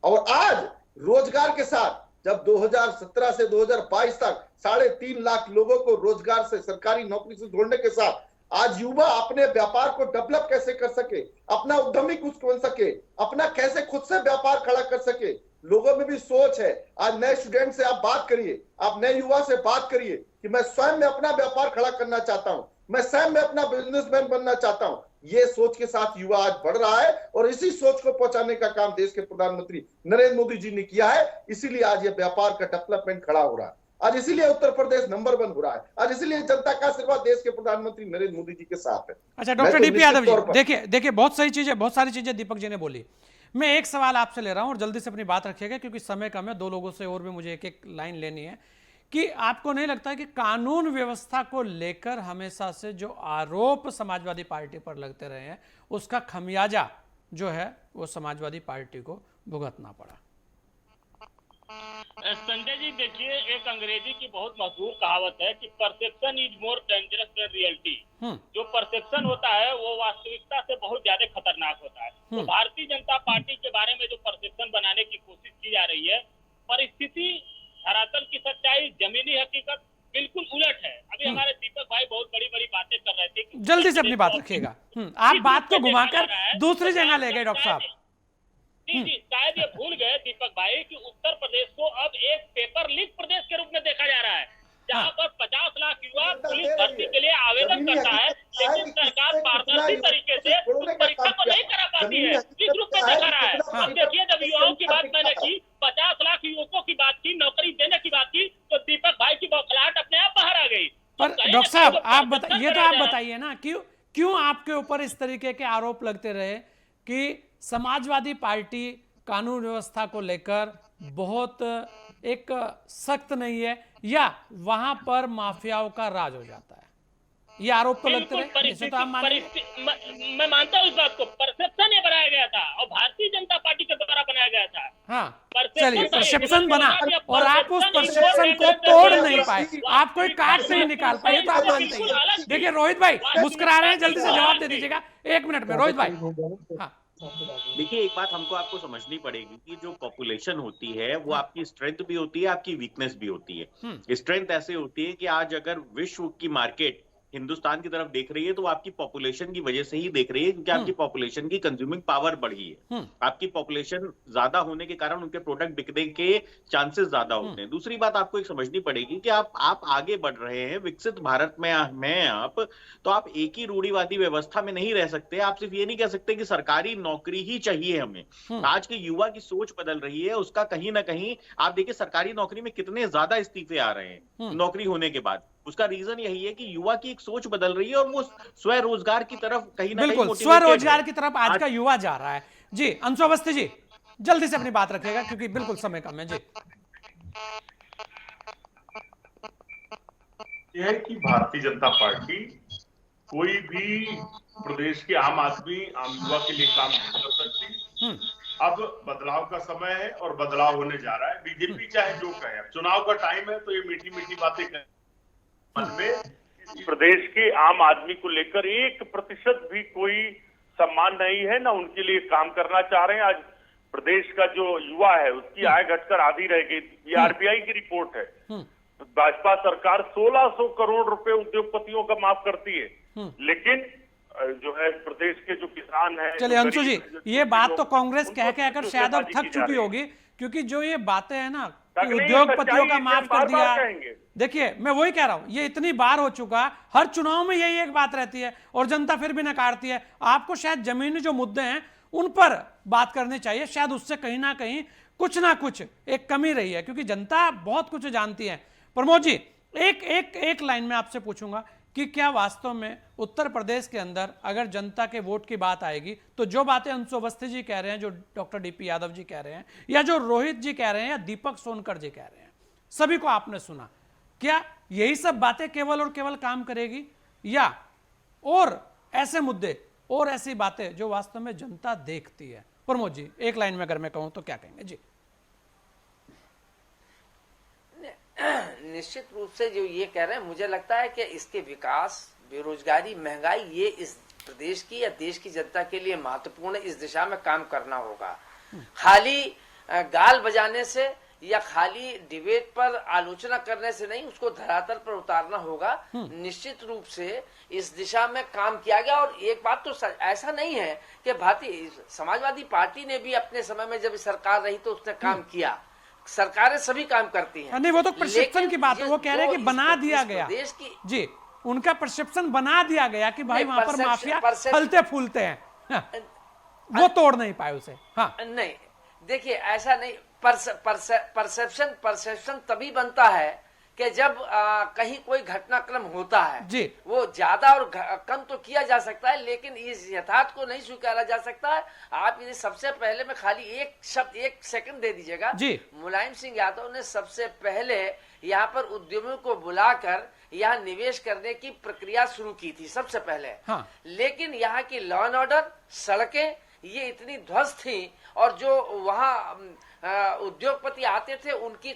और आज रोजगार के साथ जब 2017 से 2022 तक 3.5 लाख लोगों को रोजगार से, सरकारी नौकरी से जोड़ने के साथ आज युवा अपने व्यापार को डेवलप कैसे कर सके, अपना उद्यमी कुछ बन सके, अपना कैसे खुद से व्यापार खड़ा कर सके, लोगों में भी सोच है। आज नए स्टूडेंट से आप बात करिए, आप नए युवा से बात करिए कि मैं स्वयं में अपना व्यापार खड़ा करना चाहता हूं, मैं स्वयं में अपना बिजनेसमैन बनना चाहता हूं। ये सोच के साथ युवा आज बढ़ रहा है और इसी सोच को पहुंचाने का काम देश के प्रधानमंत्री नरेंद्र मोदी जी ने किया है। इसीलिए आज ये व्यापार का डेवलपमेंट खड़ा हो रहा है। आज इसीलिए उत्तर प्रदेश नंबर 1 हो रहा है। आज इसीलिए जनता का आशीर्वाद देश के प्रधानमंत्री नरेंद्र मोदी जी के साथ है। अच्छा, डॉक्टर डीपी यादव जी, देखिए बहुत सारी चीजें दीपक जी ने बोली। मैं एक सवाल आपसे ले रहा हूं और जल्दी से अपनी बात रखिएगा क्योंकि समय कम है, 2 लोगों से और भी मुझे एक लाइन लेनी है। कि आपको नहीं लगता कि कानून व्यवस्था को लेकर हमेशा से जो आरोप समाजवादी पार्टी पर लगते रहे हैं, उसका खमियाजा जो है वो समाजवादी पार्टी को भुगतना पड़ा? संजय जी, देखिए, एक अंग्रेजी की बहुत मशहूर कहावत है कि perception is more dangerous than reality. जो परसेप्शन होता है वो वास्तविकता से बहुत ज्यादा खतरनाक होता है। तो भारतीय जनता पार्टी के बारे में जो परसेप्शन बनाने की कोशिश की जा रही है, परिस्थिति, धरातल की सच्चाई, जमीनी हकीकत बिल्कुल उलट है। अभी हमारे दीपक भाई बहुत बड़ी बड़ी बातें कर रहे थे। जल्दी से अपनी बात रखिएगा। आप बात को घुमाकर दूसरी जगह ले गए डॉक्टर साहब। जी, शायद ये भूल गए दीपक भाई कि उत्तर प्रदेश को अब एक पेपर लीक प्रदेश के रूप में देखा जा रहा है, जहां पर 50 लाख युवा पुलिस भर्ती के लिए आवेदन करता है, लेकिन सरकार पारदर्शी तरीके से उस परीक्षा को नहीं करा पाती है। इस रूप में देखा रहा है। अब देखिए, जब युवाओं की बात मैंने की, 50 लाख युवकों की बात की, नौकरी देने की बात की, तो दीपक भाई की बौखलाहट अपने आप बाहर आ गई। पर डॉक्टर साहब, आप बताइए ना, क्यों आपके ऊपर इस तरीके के आरोप लगते रहे कि समाजवादी पार्टी कानून व्यवस्था को लेकर बहुत एक सख्त नहीं है या वहां पर माफियाओं का राज हो जाता है? ये आरोप तो लगते रहे। इसे तो आप मैं मानता हूं इस बात को। परसेप्शन ये बनाया गया था और भारतीय जनता पार्टी के द्वारा बनाया गया था। हाँ, चलिए, परसेप्शन बना और आप उस परसेप्शन को तोड़ नहीं पाए, आप कोई काट से नहीं निकाल पाए, तो आप मानते हैं। देखिए रोहित भाई मुस्कुरा रहे हैं, जल्दी से जवाब दे दीजिएगा 1 मिनट में। रोहित भाई, हाँ, देखिए, एक बात हमको आपको समझनी पड़ेगी कि जो पॉपुलेशन होती है वो आपकी स्ट्रेंथ भी होती है, आपकी वीकनेस भी होती है। स्ट्रेंथ ऐसे होती है कि आज अगर विश्व की मार्केट हिंदुस्तान की तरफ देख रही है तो वो आपकी पॉपुलेशन की वजह से ही देख रही है, क्योंकि आपकी पॉपुलेशन की कंज्यूमिंग पावर बढ़ी है। आपकी पॉपुलेशन ज्यादा होने के कारण उनके प्रोडक्ट बिकने के चांसेस ज्यादा होते हैं। दूसरी बात आपको एक समझनी पड़ेगी कि आप आगे बढ़ रहे हैं, विकसित भारत में आप, तो आप एक ही रूढ़िवादी व्यवस्था में नहीं रह सकते। आप सिर्फ ये नहीं कह सकते कि सरकारी नौकरी ही चाहिए हमें। आज के युवा की सोच बदल रही है, उसका कहीं ना कहीं आप देखिए सरकारी नौकरी में कितने ज्यादा इस्तीफे आ रहे हैं नौकरी होने के बाद। उसका रीजन यही है कि युवा की एक सोच बदल रही है और वो स्वरोजगार की तरफ कहीं ना कहीं बिल्कुल स्वरोजगार की तरफ आज का युवा जा रहा है। जी अंशु अवस्थी जी जल्दी से अपनी बात रखिएगा क्योंकि बिल्कुल समय कम है। जी यह है कि भारतीय जनता पार्टी कोई भी प्रदेश के आम आदमी, आम युवा के लिए काम नहीं कर सकती। अब बदलाव का समय है और बदलाव होने जा रहा है। बीजेपी चाहे जो कहे, अब चुनाव का टाइम है तो ये मीठी मीठी बातें करें, मन में प्रदेश के आम आदमी को लेकर 1% भी कोई सम्मान नहीं है, ना उनके लिए काम करना चाह रहे हैं। आज प्रदेश का जो युवा है उसकी आय घटकर आधी रह गई। ये आरबीआई की रिपोर्ट है। भाजपा सरकार 1600 करोड़ रुपए उद्योगपतियों का माफ करती है, लेकिन जो है प्रदेश के जो किसान हैं। चलिए अंशु जी, ये बात तो कांग्रेस कह कहकर शायद अब थक चुकी होगी, क्योंकि जो ये बातें हैं ना कि उद्योगपतियों का माफ कर दिया। देखिए मैं वही कह रहा हूं, ये इतनी बार हो चुका, हर चुनाव में यही एक बात रहती है और जनता फिर भी नकारती है। आपको शायद जमीनी जो मुद्दे हैं उन पर बात करनी चाहिए, शायद उससे कहीं ना कुछ एक कमी रही है, क्योंकि जनता बहुत कुछ जानती है। प्रमोद जी एक लाइन में आपसे पूछूंगा कि क्या वास्तव में उत्तर प्रदेश के अंदर अगर जनता के वोट की बात आएगी तो जो बातें अंशु अवस्थी जी कह रहे हैं, जो डॉक्टर डीपी यादव जी कह रहे हैं, या जो रोहित जी कह रहे हैं, या दीपक सोनकर जी कह रहे हैं, सभी को आपने सुना, क्या यही सब बातें केवल और केवल काम करेगी, या और ऐसे मुद्दे और ऐसी बातें जो वास्तव में जनता देखती है? प्रमोद जी एक लाइन में अगर मैं कहूं तो क्या कहेंगे? जी निश्चित रूप से जो ये कह रहे हैं, मुझे लगता है कि इसके विकास, बेरोजगारी, महंगाई, ये इस प्रदेश की या देश की जनता के लिए महत्वपूर्ण है। इस दिशा में काम करना होगा। खाली गाल बजाने से या खाली डिबेट पर आलोचना करने से नहीं, उसको धरातल पर उतारना होगा। निश्चित रूप से इस दिशा में काम किया गया। और एक बात तो ऐसा नहीं है कि भारतीय समाजवादी पार्टी ने भी अपने समय में जब सरकार रही तो उसने काम किया। सरकारें सभी काम करती हैं। नहीं, वो तो परसेप्शन की बात है। वो कह रहे हैं कि बना दिया गया देश की, जी उनका परसेप्शन बना दिया गया कि भाई वहां पर माफिया फलते फूलते हैं। वो तोड़ नहीं पाए उसे। हाँ नहीं, देखिए ऐसा नहीं। परसेप्शन तभी बनता है कि जब कहीं कोई घटनाक्रम होता है जी, वो ज्यादा और कम तो किया जा सकता है, लेकिन इस यथार्थ को नहीं स्वीकारा जा सकता है। आप ये सबसे पहले में खाली एक शब्द, एक सेकंड दे दीजिएगा। मुलायम सिंह यादव ने सबसे पहले यहाँ पर उद्यमियों को बुलाकर यहाँ निवेश करने की प्रक्रिया शुरू की थी सबसे पहले। हाँ। लेकिन यहाँ की लॉ एंड ऑर्डर, सड़कें ये इतनी ध्वस्त थी, और जो वहाँ उद्योगपति आते थे उनकी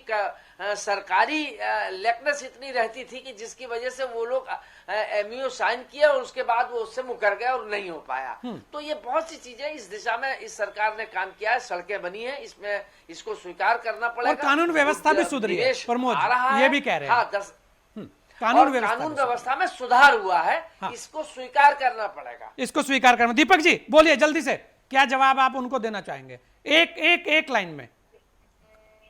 सरकारी लेकनेस इतनी रहती थी कि जिसकी वजह से वो लोग एमओयू साइन किया और उसके बाद वो उससे मुकर गया और नहीं हो पाया। तो ये बहुत सी चीजें इस दिशा में इस सरकार ने काम किया है। सड़कें बनी है, इसमें इसको स्वीकार करना पड़ेगा। और कानून व्यवस्था भी सुधरी है, प्रमोद ये भी कह रहे हैं। हाँ, कानून व्यवस्था में सुधार हुआ है। हाँ। इसको स्वीकार करना पड़ेगा, इसको स्वीकार करना। दीपक जी बोलिए जल्दी से, क्या जवाब आप उनको देना चाहेंगे एक लाइन में?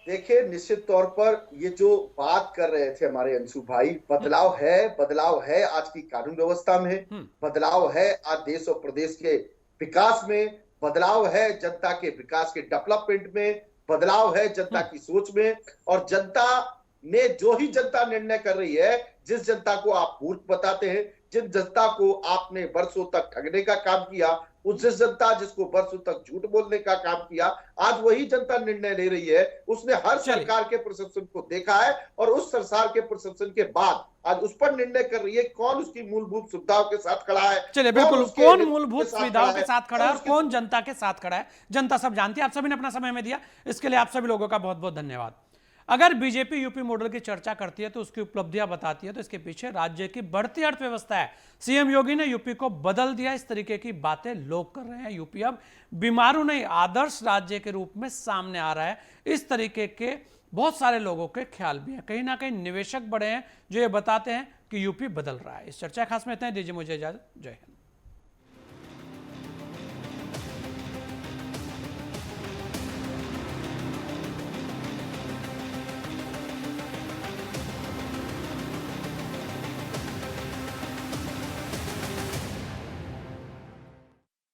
देखिए, निश्चित तौर पर ये जो बात कर रहे थे हमारे अंशु भाई, बदलाव है आज की कानून व्यवस्था में, बदलाव है आज देश और प्रदेश के विकास में, बदलाव है जनता के विकास के डेवलपमेंट में, बदलाव है जनता की सोच में। और जनता ने जो ही जनता निर्णय कर रही है, जिस जनता को आप मूर्ख बताते हैं, जिन जनता को आपने वर्षों तक ठगने का काम किया, उस जनता जिसको वर्षों तक झूठ बोलने का काम किया, आज वही जनता निर्णय ले रही है। उसने हर सरकार के परसेप्शन को देखा है और उस सरकार के परसेप्शन के बाद आज उस पर निर्णय कर रही है कौन उसकी मूलभूत सुविधाओं के साथ खड़ा है। चलिए बिल्कुल, कौन मूलभूत सुविधाओं के साथ खड़ा है और कौन जनता के साथ खड़ा है, जनता सब जानती है। आप सभी ने अपना समय में दिया, इसके लिए आप सभी लोगों का बहुत बहुत धन्यवाद। अगर बीजेपी यूपी मॉडल की चर्चा करती है तो उसकी उपलब्धियां बताती है, तो इसके पीछे राज्य की बढ़ती अर्थव्यवस्था है। सीएम योगी ने यूपी को बदल दिया, इस तरीके की बातें लोग कर रहे हैं। यूपी अब बीमारू नहीं, आदर्श राज्य के रूप में सामने आ रहा है। इस तरीके के बहुत सारे लोगों के ख्याल भी हैं। कहीं ना कहीं निवेशक बड़े हैं जो ये बताते हैं कि यूपी बदल रहा है। इस चर्चा खास में इतना ही, दीजिए मुझे इजाजत। जय हिंद।